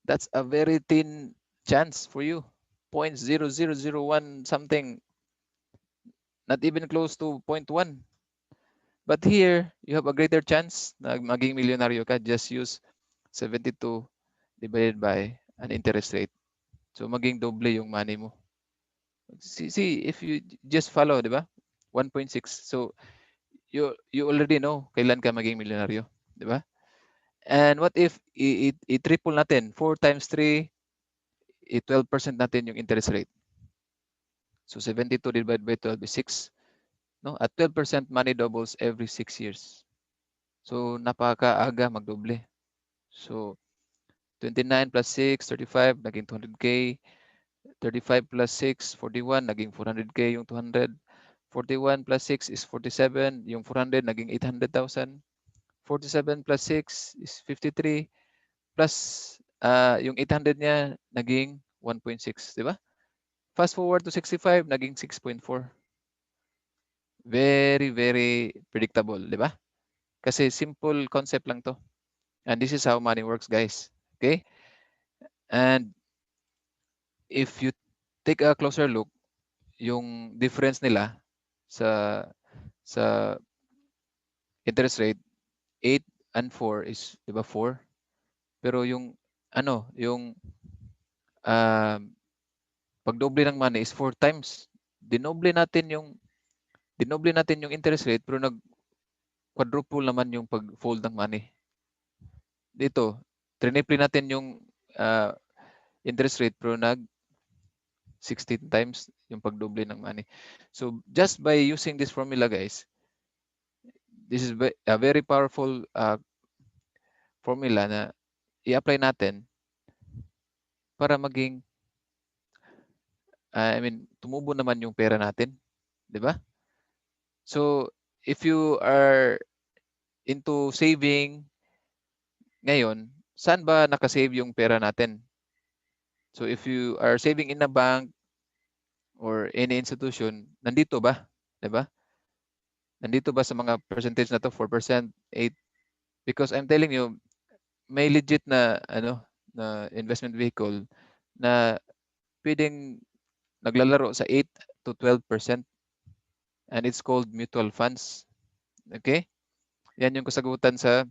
That's a very thin chance for you. 0.0001 something, not even close to 0.1. But here, you have a greater chance na maging milyonaryo ka. Just use 72 divided by an interest rate. So maging doble yung money mo. See if you just follow, di ba? 1.6. So you already know kailan ka maging milyonaryo, di ba? And what if i-triple natin? 4 times 3, 12% natin yung interest rate. So 72 divided by 12 is 6. No? At 12%, money doubles every 6 years. So napakaaga magdoble. So 29 plus 6, 35, naging 200K. 35 plus 6, 41, naging 400K yung 200. 41 plus 6 is 47, yung 400 naging 800,000. 47 plus 6 is 53, plus yung 800 niya naging 1.6, di ba? Fast forward to 65, naging 6.4. Very, very predictable, di ba? Kasi simple concept lang to. And this is how money works, guys. Okay? And if you take a closer look, yung difference nila sa interest rate, 8 and 4 is, di ba, 4? Pero yung yung pagdoble ng money is 4 times. Dinoble natin yung interest rate, pero nag-quadruple naman yung pag-fold ng money. Dito, triniple natin yung interest rate, pero 16 times yung pagdoble ng money. So just by using this formula, guys, this is a very powerful formula na i-apply natin para maging tumubo naman yung pera natin, 'di ba? So if you are into saving ngayon, saan ba nakasave yung pera natin? So if you are saving in a bank or any institution, nandito ba? 'Di ba? Nandito ba sa mga percentage na to, 4%, 8? Because I'm telling you, may legit na na investment vehicle na pwedeng naglalaro sa 8 to 12%, and it's called mutual funds. Okay? Yan yung kasagutan sa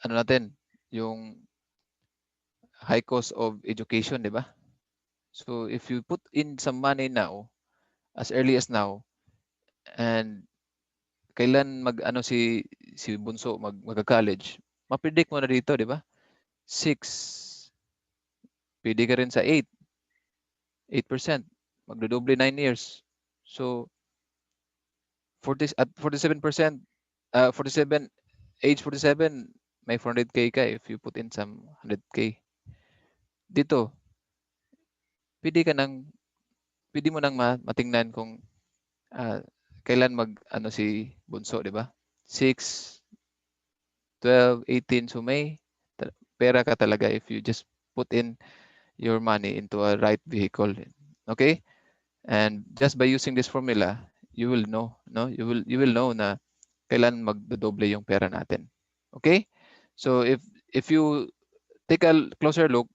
natin, yung high cost of education, di ba? So if you put in some money now, as early as now, and kailan si Bunso magka-college, ma-predict mo na dito, di ba? 6. Pwede ka rin sa 8%. Magdodoble 9 years. So 40 at 47%, 47, age 47, may 400K ka if you put in some 100K. Dito, pwede mo nang matingnan kung kailan ano si bunso, di ba? 6, 12, 18. So may pera ka talaga if you just put in your money into a right vehicle. Okay? And just by using this formula, you will know, no? You will know na kailan magdodoble yung pera natin. Okay? So if you take a closer look,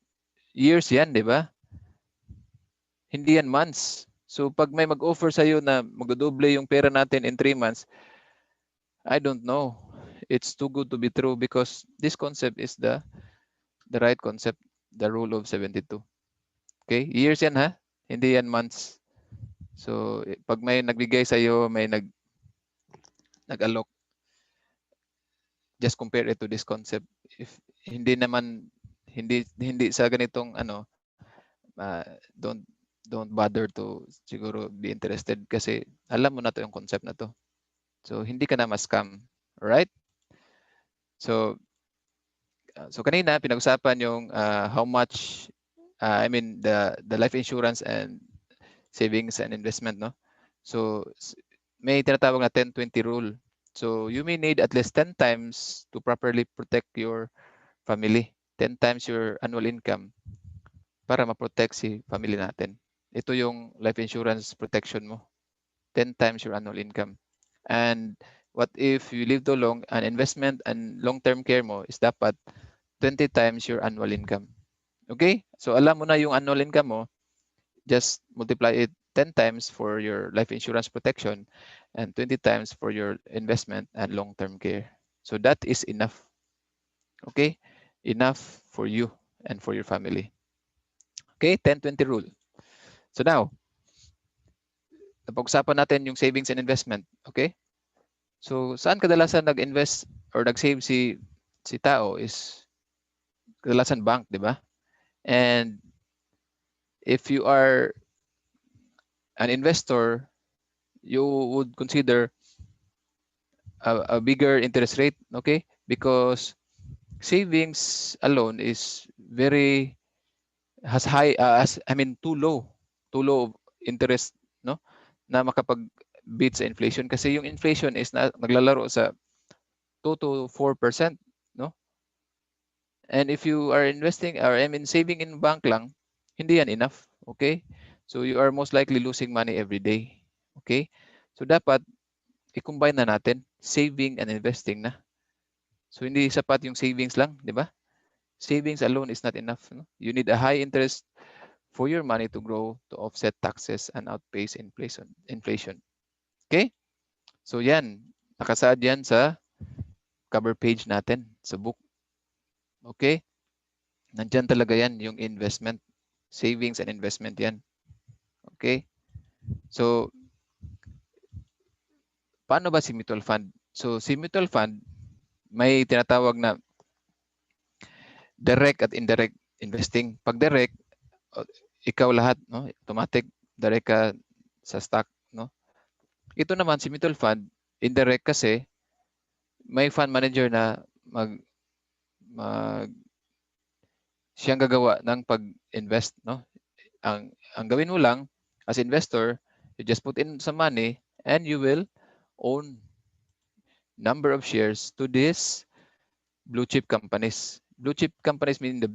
years yan, di ba? Hindi yan months. So pag may mag-offer sa'yo na magdodoble yung pera natin in 3 months, I don't know. It's too good to be true because this concept is the right concept, the rule of 72. Okay? Years yan ha? Hindi yan months. So pag may nagbigay sa'yo, may nag-alok, just compare it to this concept. If hindi naman, hindi sa ganitong don't bother to siguro be interested kasi alam mo na to yung concept na to. So hindi ka na ma-scam. Alright? So kanina pinag-usapan yung how much I mean the life insurance and savings and investment, no? So may tinatawag na 10-20 rule. So you may need at least 10 times to properly protect your family. 10 times your annual income para ma-protect si family natin. Ito yung life insurance protection mo. 10 times your annual income. And what if you live too long, an investment and long-term care mo is dapat 20 times your annual income. Okay? So alam mo na yung annual income mo, just multiply it 10 times for your life insurance protection and 20 times for your investment and long-term care. So that is enough. Okay? Enough for you and for your family. Okay? 10-20 rule. So now, napag-usapan natin yung savings and investment. Okay? So saan kadalasan nag-invest or nag-save si tao is kadalasan bank, di ba? And if you are an investor, you would consider a bigger interest rate, okay? Because savings alone is has high, too low interest, no? Na makapag-beat sa inflation kasi yung inflation is naglalaro sa 2 to 4%, no? And if you are investing or saving in bank lang, hindi yan enough, okay? So you are most likely losing money every day, okay? So dapat i-combine na natin saving and investing na. So hindi sapat yung savings lang, di ba? Savings alone is not enough. No? You need a high interest for your money to grow to offset taxes and outpace inflation. Okay? So yan, nakasaad yan sa cover page natin sa book. Okay? Nandyan talaga yan yung investment. Savings and investment yan. Okay? So, paano ba si mutual fund? So, si mutual fund, may tinatawag na direct at indirect investing. Pag direct, ikaw lahat, no? Automatic, direct ka sa stock, no? Ito naman si mutual fund, indirect kasi may fund manager na siyang gagawa ng pag-invest, no? Ang gawin mo lang as investor, you just put in some money and you will own number of shares to these blue chip companies. Blue chip companies mean the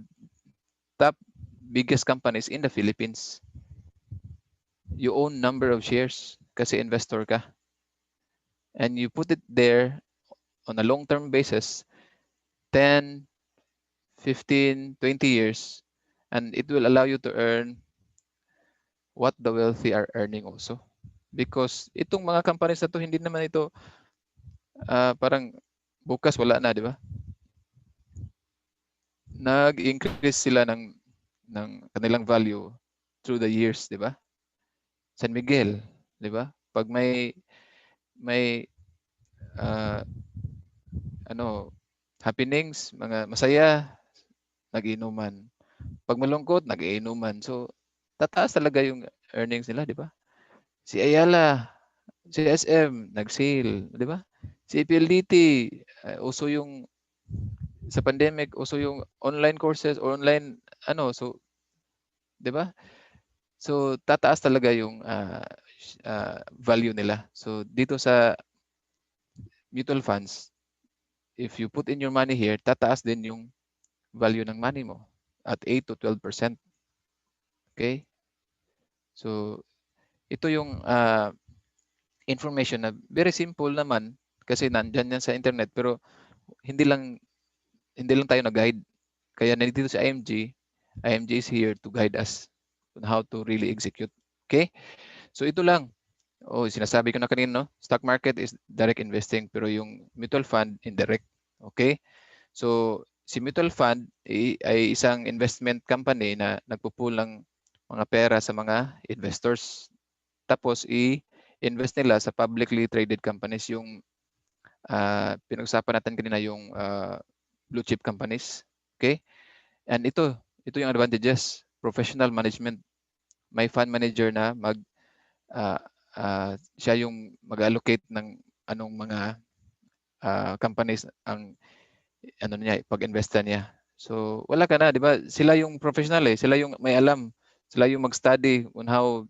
top biggest companies in the Philippines. You own number of shares kasi investor ka. And you put it there on a long-term basis, 10, 15, 20 years, and it will allow you to earn what the wealthy are earning also. Because itong mga companies na to, hindi naman ito parang bukas wala na, di ba? Nag-increase sila ng kanilang value through the years, di ba? San Miguel, di ba? Pag may happenings, mga masaya, nag-inuman. Pag malungkot, nag-inuman. So, tataas talaga yung earnings nila, di ba? Si Ayala, si SM, nag-sale, di ba? Si PLDT, uso yung sa pandemic, uso yung online courses or online so, di ba? So tataas talaga yung value nila. So dito sa mutual funds, if you put in your money here, tataas din yung value ng money mo at 8 to 12%. Okay? So ito yung information na very simple naman kasi nandyan yan sa internet, pero hindi lang tayo na-guide. Kaya nandito si IMG. IMG is here to guide us on how to really execute. Okay? So ito lang. Sinasabi ko na kanina, no? Stock market is direct investing, pero yung mutual fund, indirect. Okay? So, si mutual fund ay isang investment company na nagpo-pool ng mga pera sa mga investors. Tapos, i-invest nila sa publicly traded companies. Yung pinag-usapan natin kanina, yung blue chip companies. Okay? And ito yung advantages. Professional management. May fund manager na siya yung mag-allocate ng anong mga companies ang niya, pag-investa niya. So wala ka na, di ba? Sila yung professional sila yung may alam. Sila yung mag-study on how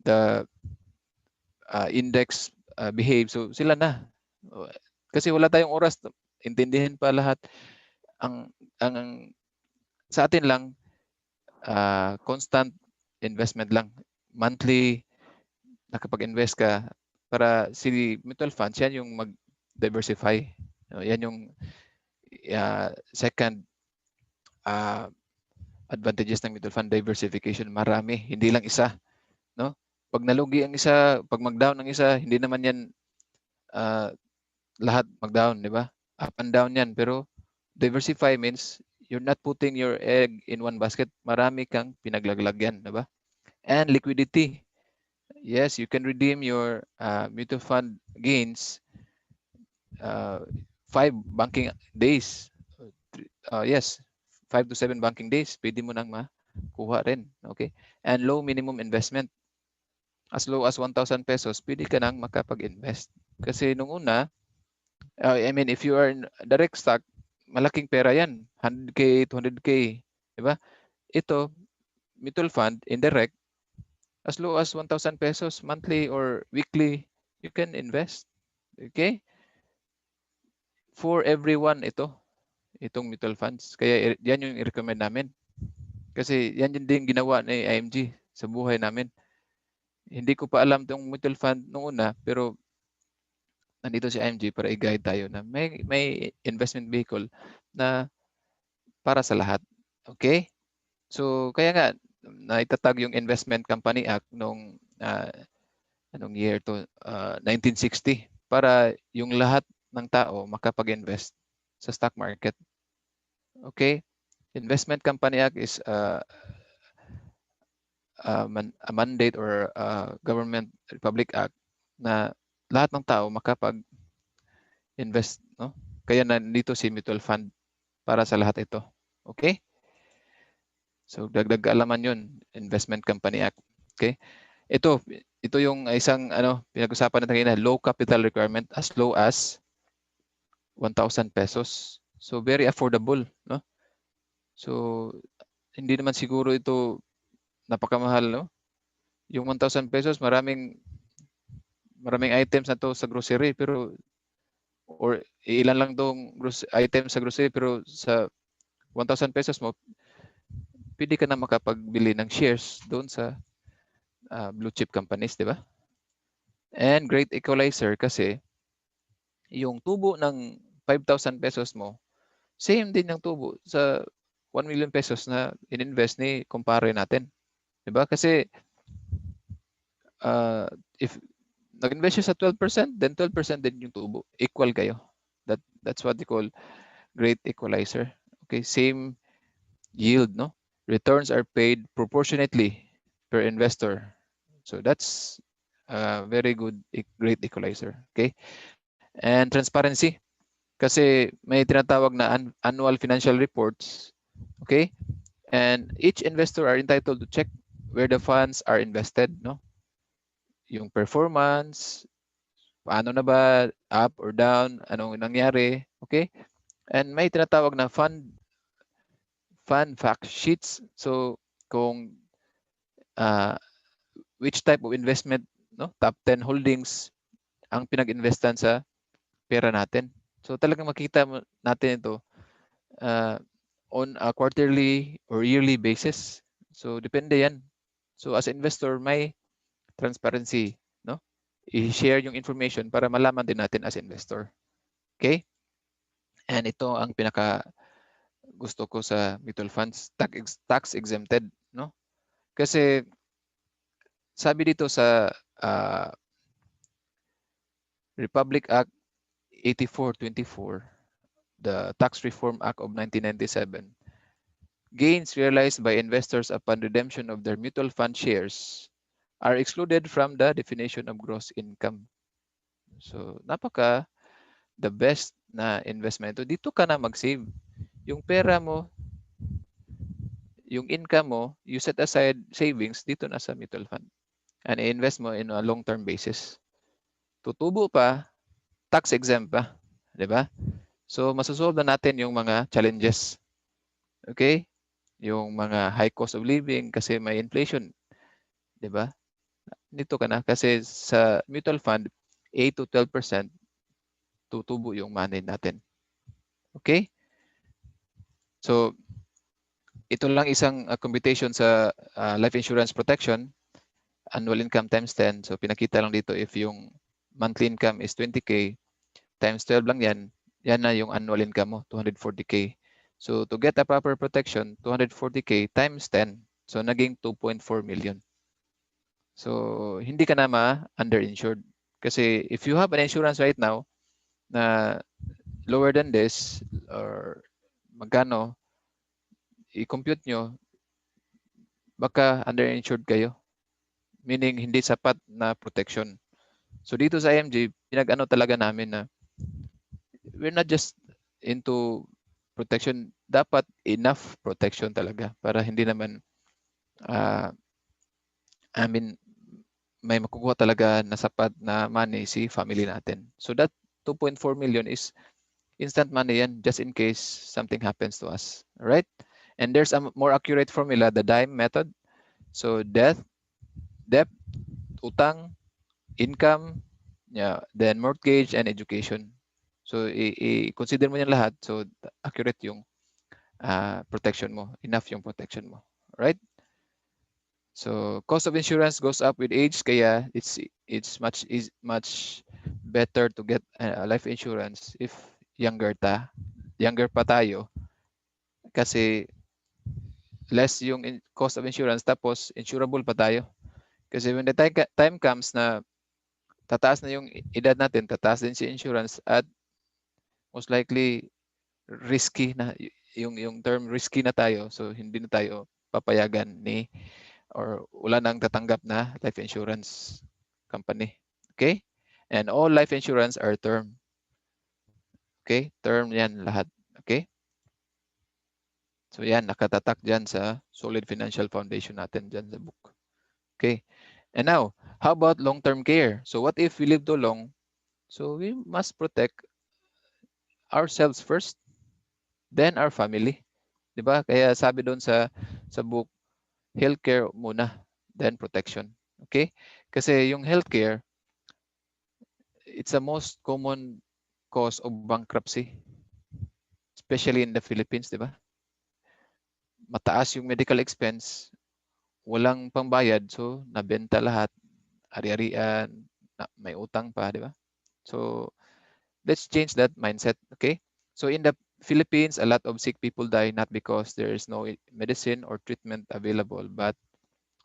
the index behave. So sila na. Kasi wala tayong oras intindihin pa lahat. Ang sa atin lang constant investment lang. Monthly nakapag-invest ka para si mutual funds, yan yung mag-diversify. Yan yung second advantages ng mutual fund diversification. Marami, hindi lang isa. No? Pag nalugi ang isa, pag mag-down ang isa, hindi naman yan lahat mag-down, di ba? Up and down yan. Pero diversify means you're not putting your egg in one basket. Marami kang pinaglaglag yan, di ba? And liquidity. Yes, you can redeem your mutual fund gains 5 banking days. Yes, 5 to 7 banking days. Pwede mo nang makuha rin. Okay? And low minimum investment. As low as 1,000 pesos, pwede ka nang makapag-invest. Kasi nung una, I mean, if you are in direct stock, malaking pera yan. 100K, 200K. Diba? Ito, mutual fund, indirect, as low as 1,000 pesos monthly or weekly, you can invest. Okay? For everyone itong mutual funds. Kaya yan yung i-recommend namin. Kasi yan din ginawa ni IMG sa buhay namin. Hindi ko pa alam itong mutual fund noong una, pero nandito si IMG para i-guide tayo na may investment vehicle na para sa lahat. Okay? So, kaya nga, naitatag yung Investment Company Act noong anong year to 1960 para yung lahat ng tao makapag-invest sa stock market. Okay? Investment Company Act is a mandate or government republic act na lahat ng tao makapag-invest, no? Kaya nandito si mutual fund para sa lahat ito. Okay? So dagdag kaalaman 'yun, Investment Company Act. Okay? Ito yung isang pinag-usapan natin kanina, low capital requirement as low as 1,000 pesos. So very affordable, no? So hindi naman siguro ito napakamahal, no? Yung 1,000 pesos, maraming items na to sa grocery, pero or ilan lang tong items sa grocery, pero sa 1,000 pesos mo, pwede ka na makapagbili ng shares doon sa blue chip companies, di ba? And great equalizer kasi yung tubo ng 5,000 pesos mo, same din yung tubo sa 1 million pesos na ininvest ni kumpare natin. Di ba? Kasi if nag-invest siya sa 12%, then 12% din yung tubo. Equal kayo. That's what they call great equalizer. Okay, same yield, no? Returns are paid proportionately per investor. So that's a very good, great equalizer. Okay, and transparency. Kasi may tinatawag na annual financial reports. Okay, and each investor are entitled to check where the funds are invested, no? Yung performance, paano na ba, up or down, anong nangyari, okay? And may tinatawag na fund fact sheets. So kung uh, which type of investment, no, top 10 holdings ang pinag-investan sa pera natin. So talagang makita natin ito on a quarterly or yearly basis. So depende yan. So as investor, may transparency, no? I-share yung information para malaman din natin as investor. Okay? And ito ang pinaka gusto ko sa mutual funds, tax exempted, no? Kasi sabi dito sa Republic Act 8424, the Tax Reform Act of 1997, gains realized by investors upon redemption of their mutual fund shares are excluded from the definition of gross income. So, the best na investment. Dito ka na mag-save. Yung pera mo, yung income mo, you set aside savings dito na sa mutual fund. And i-invest mo in a long-term basis. Tutubo pa, tax exempt pa. Di ba? So, masosolve na natin yung mga challenges. Okay? Yung mga high cost of living kasi may inflation. Di ba? Dito ka na kasi sa mutual fund, 8 to 12% tutubo yung money natin. Okay? So, ito lang isang computation sa life insurance protection, annual income times 10. So, pinakita lang dito if yung monthly income is 20K, times 12 lang yan, yan na yung annual income mo, 240K. So, to get a proper protection, 240K times 10. So, naging 2.4 million. So, hindi ka na ma-underinsured. Kasi if you have an insurance right now na lower than this or magkano, i-compute nyo, baka underinsured kayo. Meaning, hindi sapat na protection. So, dito sa IMG, pinag-ano talaga namin na we're not just into protection. Dapat enough protection talaga para hindi naman, may makukuha talaga na sapat na money si family natin. So, that 2.4 million is instant money yan just in case something happens to us. Right? And there's a more accurate formula, the DIME method. So debt, utang, income, then mortgage and education. So i-consider mo yan lahat. So accurate yung protection mo. Enough yung protection mo. Right? So cost of insurance goes up with age, kaya it's much better to get a life insurance if younger pa tayo, kasi less yung cost of insurance tapos insurable pa tayo. Kasi when the time comes na tataas na yung edad natin, tataas din si insurance at most likely risky na yung term risky na tayo, so hindi na tayo papayagan or wala nang tatanggap na life insurance company. Okay? And all life insurance are term. Okay? Term yan lahat. Okay? So yan, nakatatak dyan sa solid financial foundation natin dyan sa book. Okay? And now, how about long-term care? So what if we live too long? So we must protect ourselves first, then our family. Diba? Kaya sabi doon sa book, healthcare muna, then protection. Okay? Kasi yung healthcare, it's the most common cause of bankruptcy, especially in the Philippines, di ba? Mataas yung medical expense, walang pambayad, so nabenta lahat, ari-arian, may utang pa, di ba? So let's change that mindset, okay? So in the Philippines, a lot of sick people die not because there is no medicine or treatment available, but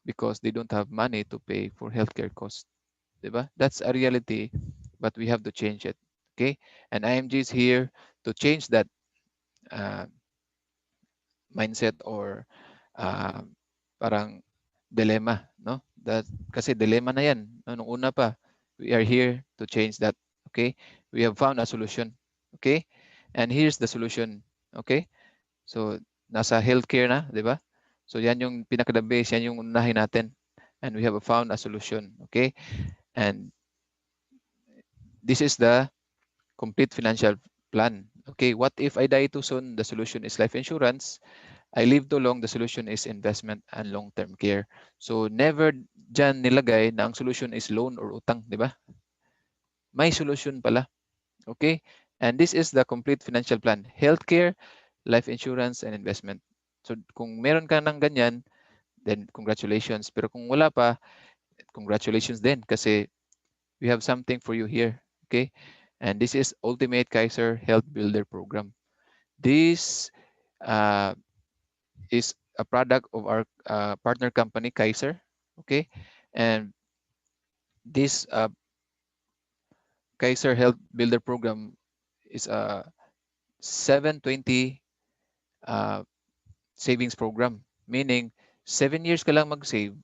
because they don't have money to pay for healthcare costs. Diba? That's a reality, but we have to change it. Okay? And IMG is here to change that mindset or uh, parang dilemma, no? That kasi dilemma na 'yan. No, nung una pa, we are here to change that. Okay? We have found a solution. Okay? And here's the solution. Okay? So nasa healthcare na, 'di ba? So yan yung pinaka-the base, yan yung unahin natin. And we have found a solution. Okay? And this is the complete financial plan. Okay, what if I die too soon? The solution is life insurance. I live too long, the solution is investment and long-term care. So never dyan nilagay na ang solution is loan or utang, di ba? May solution pala. Okay? And this is the complete financial plan. Healthcare, life insurance, and investment. So kung meron ka ng ganyan, then congratulations. Pero kung wala pa, congratulations din kasi we have something for you here. Okay? And this is Ultimate Kaiser Health Builder Program. This is a product of our partner company, Kaiser. Okay? And this Kaiser Health Builder Program is a 720 uh, savings program. Meaning, 7 years ka lang mag-save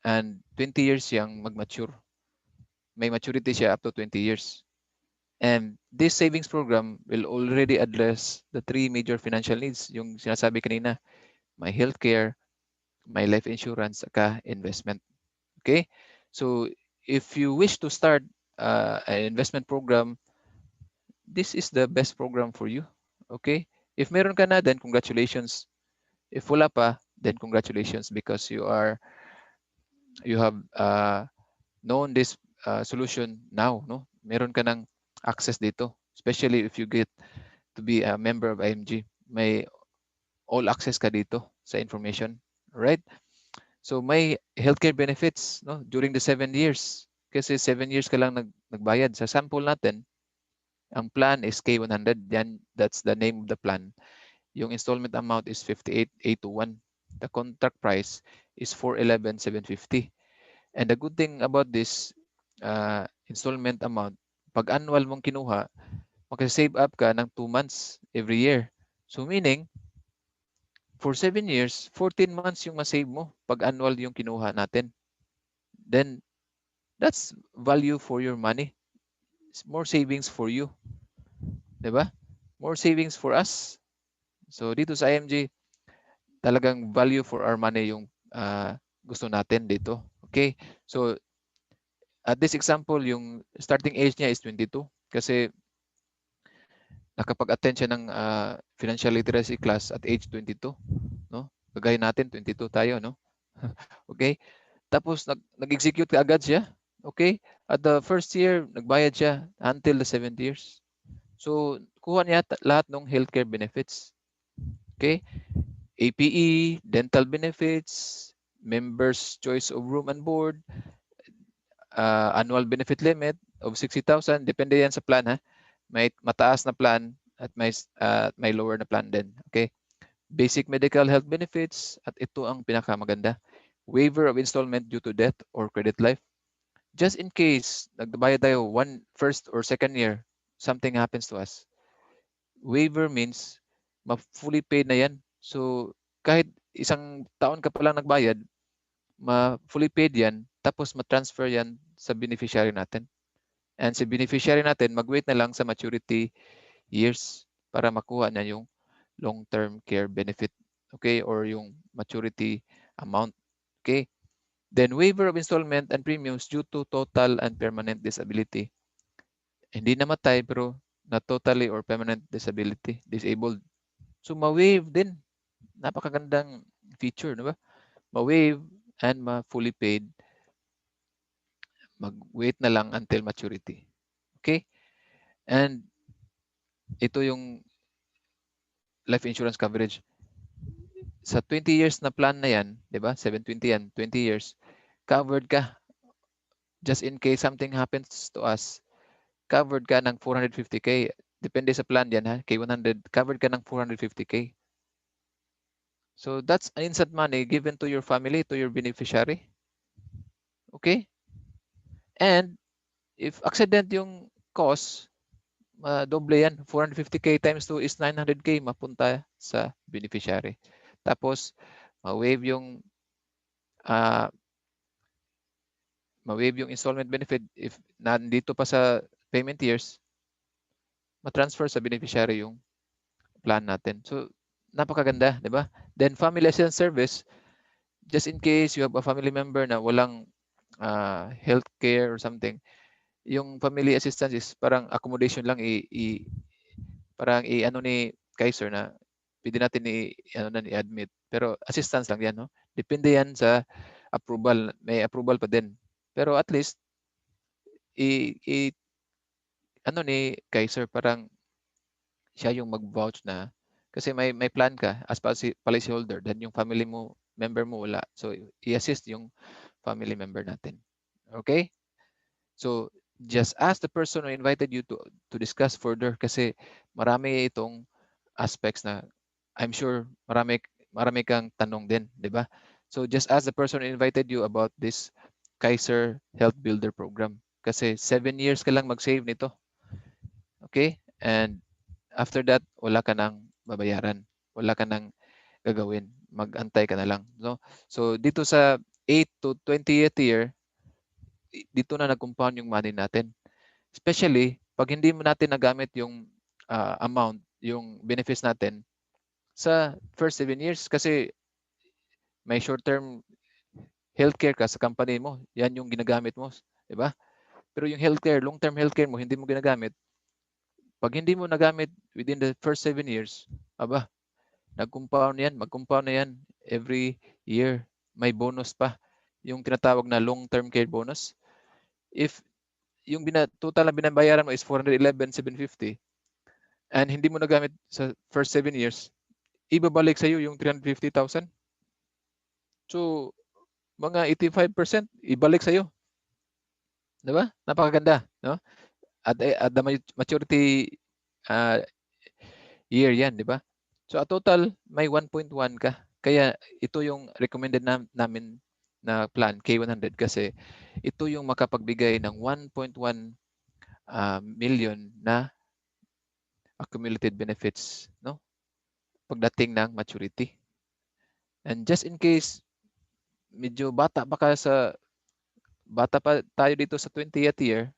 and 20 years siyang mag-mature. May maturity siya up to 20 years. And this savings program will already address the three major financial needs. Yung sinasabi kanina, my healthcare, my life insurance, saka investment. Okay? So, if you wish to start an investment program, this is the best program for you. Okay? If meron ka na, then congratulations. If wala pa, then congratulations because you have known this solution now, no? Meron ka ng access dito, especially if you get to be a member of IMG. May all access ka dito sa information, right? So may healthcare benefits, no, during the 7 years. Kasi 7 years ka lang nagbayad. Sa sample natin, ang plan is K100. Yan, that's the name of the plan. Yung installment amount is 58,821. The contract price is 411,750. And the good thing about this installment amount, pag annual mong kinuha, mag-save up ka ng 2 months every year. So meaning, for 7 years, 14 months yung masave mo pag annual yung kinuha natin. Then, that's value for your money. It's more savings for you. Diba? More savings for us. So dito sa IMG, talagang value for our money yung gusto natin dito. Okay? So, at this example, yung starting age niya is 22 kasi nakapag-attend siya ng financial literacy class at age 22, no? Kagaya natin 22 tayo, no? Okay? Tapos nag-execute agad siya. Okay? At the first year, nagbayad siya until the 7th years. So, kuha niya lahat ng healthcare benefits. Okay? APE, dental benefits, members choice of room and board, annual benefit limit of 60,000. Depende yan sa plan, ha? May mataas na plan at may lower na plan din. Okay? Basic medical health benefits at ito ang pinakamaganda. Waiver of installment due to death or credit life. Just in case nagbayad tayo first or second year, something happens to us. Waiver means fully paid na yan. So kahit isang taon ka pa lang nagbayad, fully paid yan, tapos ma-transfer yan sa beneficiary natin. And si beneficiary natin, mag-wait na lang sa maturity years para makuha niya yung long-term care benefit, okay, or yung maturity amount, okay. Then waiver of installment and premiums due to total and permanent disability. Hindi namatay pero na totally or permanent disability, disabled. So ma-waive din. Napakagandang feature, di ba? Ma-waive and ma-fully paid. Mag-wait na lang until maturity. Okay? And ito yung life insurance coverage. Sa 20 years na plan na yan, di ba? 720 yan, 20 years, covered ka. Just in case something happens to us, covered ka ng 450K. Depende sa plan yan, ha? K100, covered ka ng 450K. So that's instant money given to your family, to your beneficiary. Okay? And if accident yung cause, doble yan. 450K times 2 is 900K mapunta sa beneficiary. Tapos, ma-waive yung installment benefit if nandito pa sa payment years, ma-transfer sa beneficiary yung plan natin. So, napakaganda, di ba? Then, family assistance service, just in case you have a family member na walang health care or something, yung family assistance is parang accommodation lang, parang ano ni Kaiser na pwede natin i-admit. Pero assistance lang yan, no? Depende yan sa approval. May approval pa din. Pero at least, ano ni Kaiser, parang siya yung mag-vouch na kasi may plan ka as policyholder, then yung family mo, member mo wala. So, i-assist yung family member natin. Okay? So, just ask the person who invited you to discuss further kasi marami itong aspects na I'm sure marami kang tanong din, di ba? So, just ask the person who invited you about this Kaiser Health Builder Program kasi 7 years ka lang mag-save nito. Okay? And after that, wala ka nang babayaran. Wala ka nang gagawin. Mag-antay ka na lang. No? So, dito sa 8 to 20th year, dito na nag-compound yung money natin. Especially, pag hindi mo natin nagamit yung amount, yung benefits natin sa first 7 years kasi may short-term healthcare ka sa company mo. Yan yung ginagamit mo. Diba? Pero yung healthcare, long-term healthcare mo, hindi mo ginagamit. Pag hindi mo nagamit within the first 7 years, aba, nag-compound yan, mag-compound na yan every year. May bonus pa. Yung tinatawag na long-term care bonus. If yung total na binabayaran mo is 411,750 and hindi mo nagamit sa first 7 years, ibabalik sa'yo yung 350,000. So, mga 85% ibalik sa'yo. Diba? Napakaganda. No? At the maturity year yan, di ba? So, a total, may 1.1 ka. Kaya ito yung recommended namin na plan, K100, kasi ito yung makapagbigay ng 1.1 million na accumulated benefits, no? Pagdating ng maturity. And just in case medyo bata pa tayo dito sa 20th year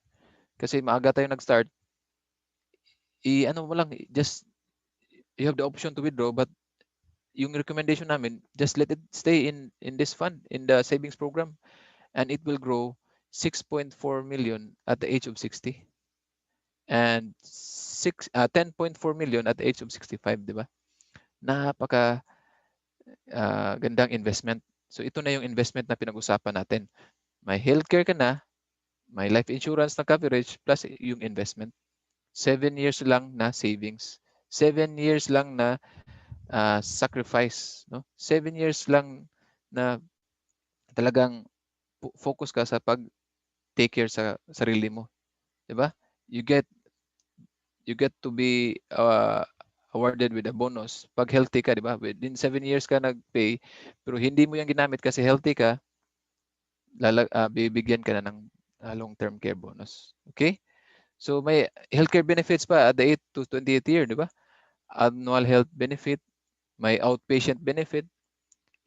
kasi maaga tayo nag-start, ano mo lang, just you have the option to withdraw, but yung recommendation namin, just let it stay in this fund, in the savings program, and it will grow 6.4 million at the age of 60 and 10.4 million at the age of 65, di ba? Napaka gandang investment. So ito na yung investment na pinag-usapan natin. May healthcare ka na, may life insurance na coverage, plus yung investment. 7 years lang na savings. 7 years lang na sacrifice. No? 7 years lang na talagang focus ka sa pag-take care sa sarili mo. Diba? You get to be awarded with a bonus. Pag healthy ka, diba? Within 7 years ka nag-pay, pero hindi mo yung ginamit kasi healthy ka, bibigyan ka na ng long-term care bonus. Okay? So may healthcare benefits pa at the 8 to 28th year, di ba? Annual health benefit, may outpatient benefit,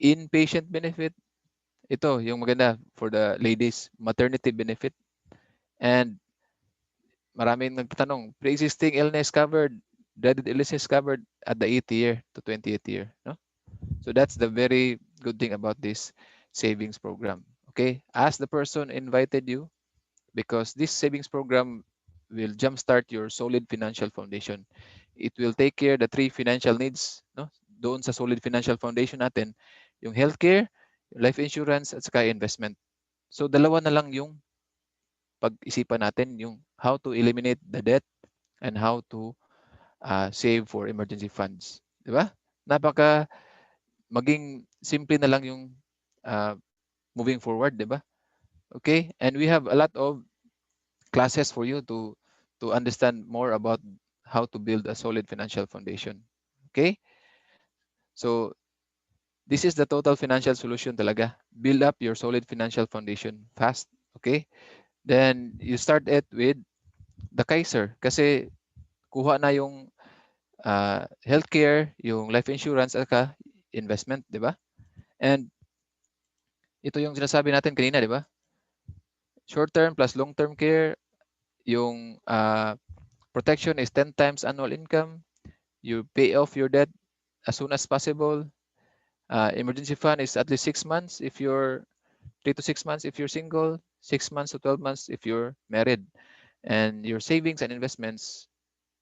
inpatient benefit. Ito, yung maganda for the ladies, maternity benefit. And maraming nagtatanong, pre-existing illness covered, dreaded illnesses covered at the 8th year to 20th year. No? So that's the very good thing about this savings program. Okay, ask the person invited you because this savings program will jumpstart your solid financial foundation. It will take care the 3 financial needs, no? Doon sa solid financial foundation natin, yung healthcare, life insurance, at saka investment. So dalawa na lang yung pag-isipan natin, yung how to eliminate the debt and how to save for emergency funds. Di ba? Maging simple na lang yung moving forward, di ba? Okay? And we have a lot of classes for you to understand more about how to build a solid financial foundation. Okay? So, this is the total financial solution talaga. Build up your solid financial foundation fast. Okay? Then, you start it with the Kaiser. Kasi, kuha na yung healthcare, yung life insurance, at investment, di ba? And, ito yung sinasabi natin kanina, di ba? Short-term plus long-term care, yung protection is 10 times annual income. You pay off your debt as soon as possible. Emergency fund is at least 6 months if you're 3 to 6 months if you're single, 6 months to 12 months if you're married. And your savings and investments,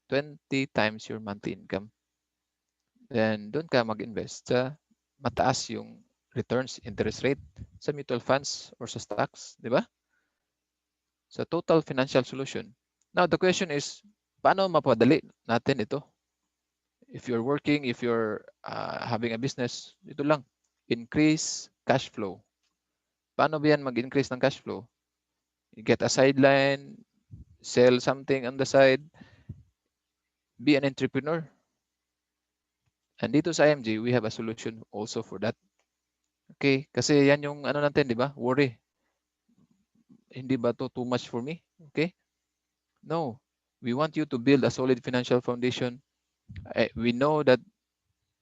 20 times your monthly income. then doon ka mag-invest sa mataas yung returns, interest rate sa mutual funds or sa stocks, di ba? Sa total financial solution. Now, the question is, paano mapadali natin ito? If you're working, if you're having a business, ito lang, increase cash flow. Paano ba yan mag-increase ng cash flow? You get a sideline, sell something on the side, be an entrepreneur. And dito sa IMG, we have a solution also for that. Okay, kasi yan yung ano natin, di ba? Worry. Hindi ba to too much for me? Okay? No. We want you to build a solid financial foundation. We know that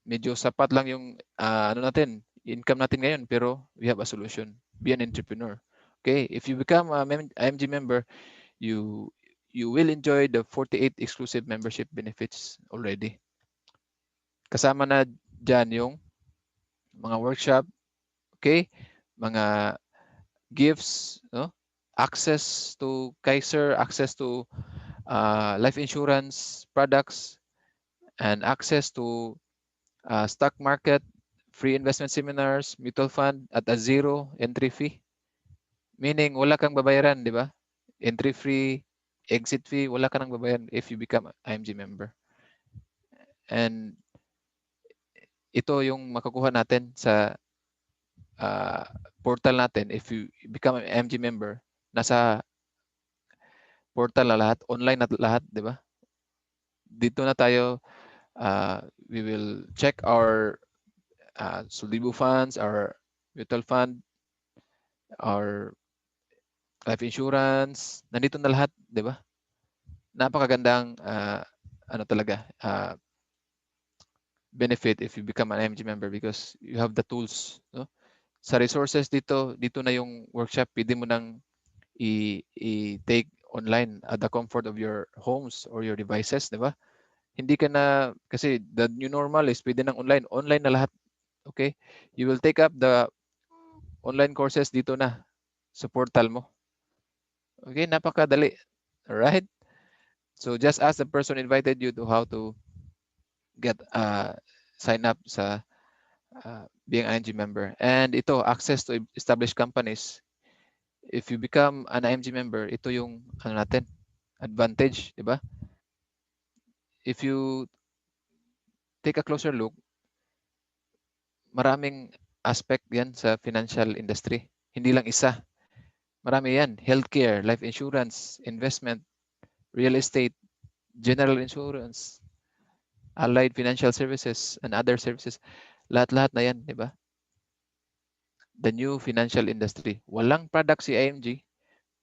medyo sapat lang yung ano natin, income natin ngayon, pero we have a solution. Be an entrepreneur. Okay? If you become a IMG member, you will enjoy the 48 exclusive membership benefits already. Kasama na dyan yung mga workshop, okay? Mga gifts, no? Access to Kaiser, access to life insurance products, and access to stock market, free investment seminars, mutual fund at a zero entry fee. Meaning, wala kang babayaran, di ba? Entry fee, exit fee, wala ka nang babayaran if you become IMG member. And ito yung makukuha natin sa portal natin. If you become an IMG member, nasa portal na lahat, online na lahat, di ba? Dito na tayo, we will check our Solibo funds, our mutual fund, our life insurance, nandito na lahat, di ba? Napakagandang ano talaga, benefit if you become an IMG member because you have the tools, no? Sa resources dito na yung workshop, pwede mo nang i-take online at the comfort of your homes or your devices, di ba? Hindi ka na, kasi the new normal is pwede nang online. Online na lahat, okay? You will take up the online courses dito na sa portal mo. Okay, napakadali. Alright? So just ask the person invited you to how to get sign up sa being IMG member. And ito, access to established companies. If you become an IMG member, ito yung ano natin, advantage, di ba? If you take a closer look, maraming aspect yan sa financial industry. Hindi lang isa. Marami yan. Healthcare, life insurance, investment, real estate, general insurance, allied financial services, and other services. Lahat-lahat na yan, di ba? The new financial industry. Walang product si IMG,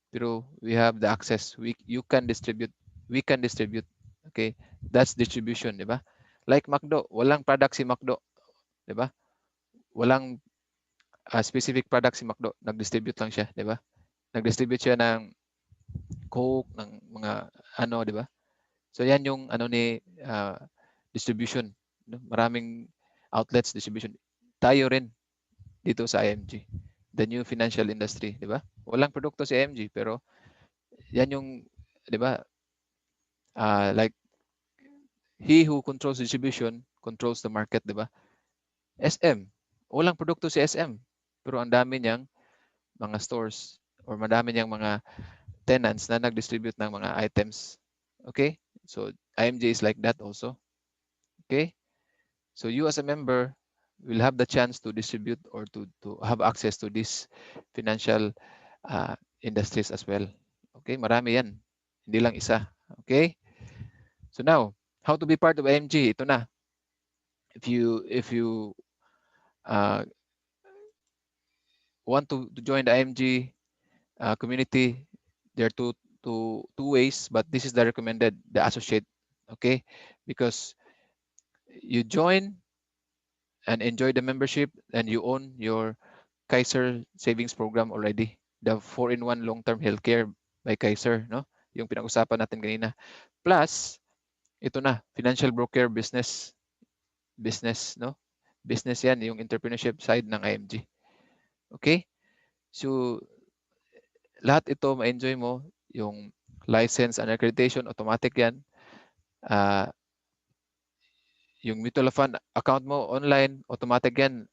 pero we have the access. You can distribute. We can distribute. Okay? That's distribution, di ba? Like McDo, walang product si McDo, di ba? Walang specific product si McDo. Nag-distribute lang siya, di ba? Nag-distribute siya ng Coke, ng mga ano, di ba? So yan yung ano ni distribution. No? Maraming outlets distribution. Tayo rin dito sa IMG. The new financial industry, di ba? Walang produkto si IMG pero yan yung, di ba? Like he who controls distribution controls the market, di ba? SM. Walang produkto si SM pero ang dami niyang mga stores or madami niyang mga tenants na nag-distribute ng mga items. Okay? So IMG is like that also. Okay? So you as a member will have the chance to distribute or to have access to these financial industries as well. Okay? Marami yan. Hindi lang isa. Okay? So now, how to be part of IMG? Ito na. If you want to join the IMG community, there are two ways, but this is the recommended, the associate. Okay? Because you join and enjoy the membership and you own your Kaiser savings program already. The 4-in-1 long-term healthcare by Kaiser, no? Yung pinag-usapan natin kanina. Plus, ito na, financial broker business, no? Business yan, yung entrepreneurship side ng IMG. Okay? So, lahat ito ma-enjoy mo, yung license and accreditation, automatic yan. yung mutual fund account mo online, automatic yan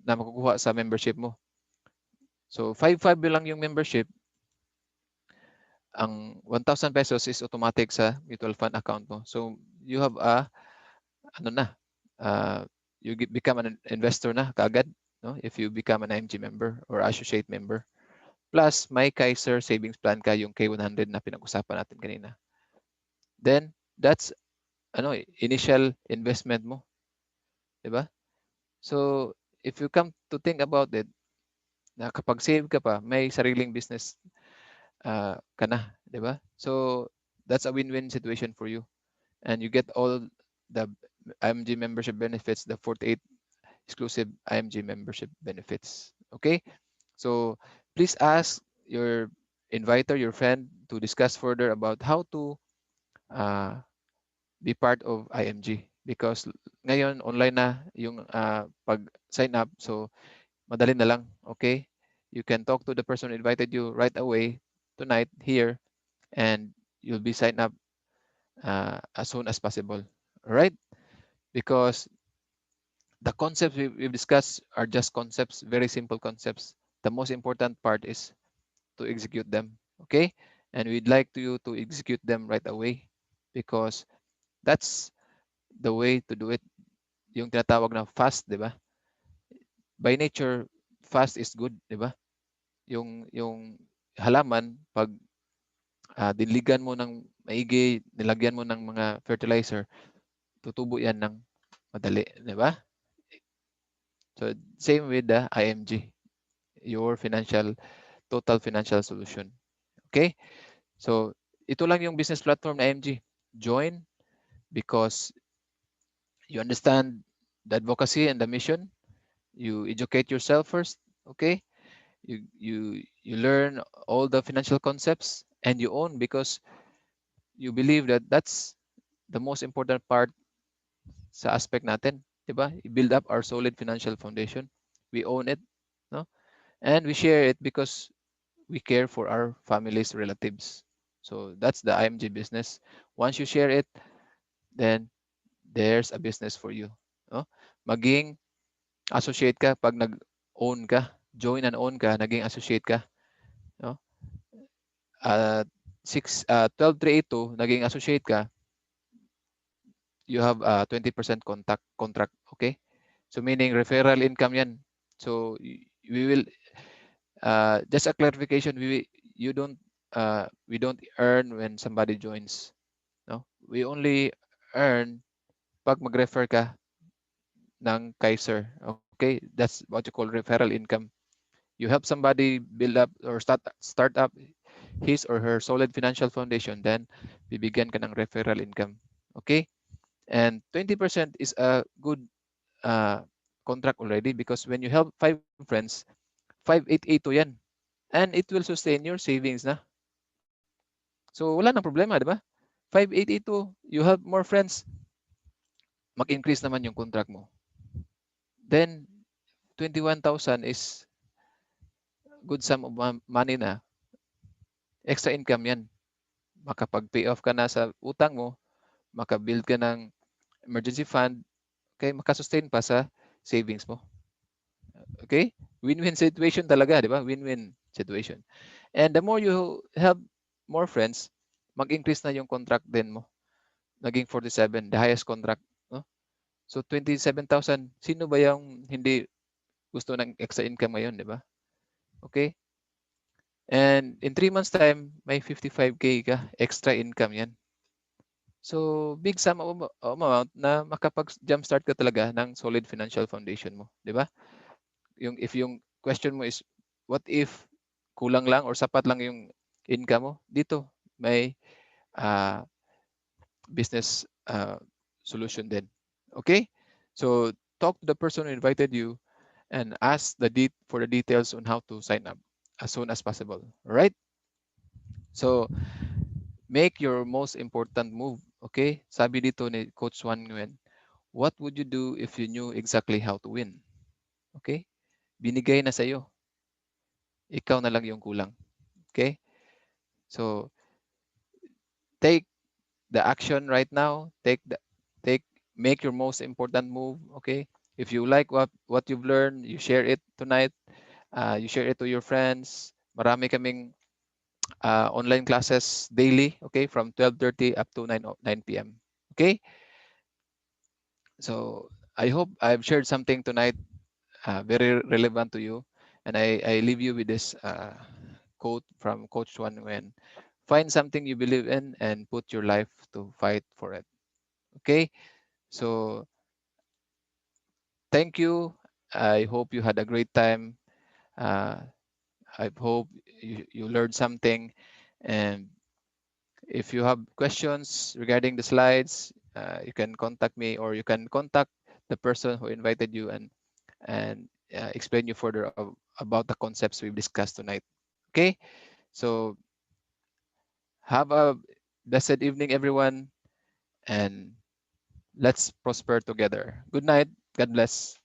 na makukuha sa membership mo. So 5,500 lang yung membership. Ang 1,000 pesos is automatic sa mutual fund account mo. So you have a ano na, you become an investor na kaagad, no? If you become an IMG member or associate member. Plus, may Kaiser savings plan ka, yung K100 na pinag-usapan natin kanina. Then, that's initial investment mo. Diba? So, if you come to think about it, na kapag save ka pa, may sariling business ka na. Diba? So, that's a win-win situation for you. And you get all the IMG membership benefits, the 48 exclusive IMG membership benefits. Okay? So please ask your inviter, your friend, to discuss further about how to be part of IMG, because ngayon online na yung pag-sign up, so madali na lang. Okay? You can talk to the person who invited you right away tonight here, and you'll be signed up as soon as possible. All right? Because the concepts we've discussed are just concepts, very simple concepts. The most important part is to execute them. Okay? And we'd like you to execute them right away, because that's the way to do it. Yung tinatawag na fast, di ba? By nature, fast is good, di ba? Yung halaman, pag diligan mo ng maigi, nilagyan mo ng mga fertilizer, tutubo yan ng madali, di ba? So same with the IMG, your total financial solution. Okay? So ito lang yung business platform na IMG. Join because you understand the advocacy and the mission. You educate yourself first. Okay? You learn all the financial concepts, and you own, because you believe that that's the most important part sa aspect natin, 'di ba? Build up our solid financial foundation. We own it, no? And we share it because we care for our families, relatives. So that's the IMG business. Once you share it, then there's a business for you, no? Maging associate ka pag nag-own ka, join and own ka, naging associate ka, no? 12382 naging associate ka, you have a 20% contract, okay? So meaning referral income yan. So we will just a clarification, we don't earn when somebody joins, no? We only earn pag mag-refer ka ng Kaiser. Okay? That's what you call referral income. You help somebody build up or start up his or her solid financial foundation, then bibigyan ka ng referral income. Okay? And 20% is a good contract already, because when you help 5 friends, 5882 yan. And it will sustain your savings na. So wala nang problema, di ba? 5882, you have more friends, mag-increase naman yung contract mo. Then 21,000 is good sum of money na. Extra income yan. Makapag-pay off ka na sa utang mo, makabuild ka ng emergency fund, okay, makasustain pa sa savings mo. Okay? Win-win situation talaga, di ba? Win-win situation. And the more you help more friends, mag-increase na yung contract din mo. Naging 47, the highest contract. No? So 27,000, sino ba yung hindi gusto ng extra income ngayon, di ba? Okay? And in 3 months time, may 55K ka, extra income yan. So big sum of amount na makapag-jumpstart ka talaga ng solid financial foundation mo, di ba? If yung question mo is, what if kulang lang or sapat lang yung income mo? Dito, may business solution din. Okay? So talk to the person who invited you and ask for the details on how to sign up as soon as possible. All right? So make your most important move. Okay? Sabi dito ni Coach Juan Nguyen, what would you do if you knew exactly how to win? Okay? Binigay na sa'yo. Ikaw na lang yung kulang. Okay? So take the action right now. Take make your most important move. Okay, if you like what you've learned, you share it tonight. You share it to your friends. Marami kaming online classes daily, okay, from 12:30 up to 9 p.m. Okay, so I hope I've shared something tonight very relevant to you, and I leave you with this quote from Coach Juan Nguyen: find something you believe in and put your life to fight for it. Okay, so thank you. I hope you had a great time. uh, I hope you learned something, and if you have questions regarding the slides, you can contact me, or you can contact the person who invited you, and explain you further about the concepts we've discussed tonight. Okay, so have a blessed evening, everyone, and let's prosper together. Good night. God bless.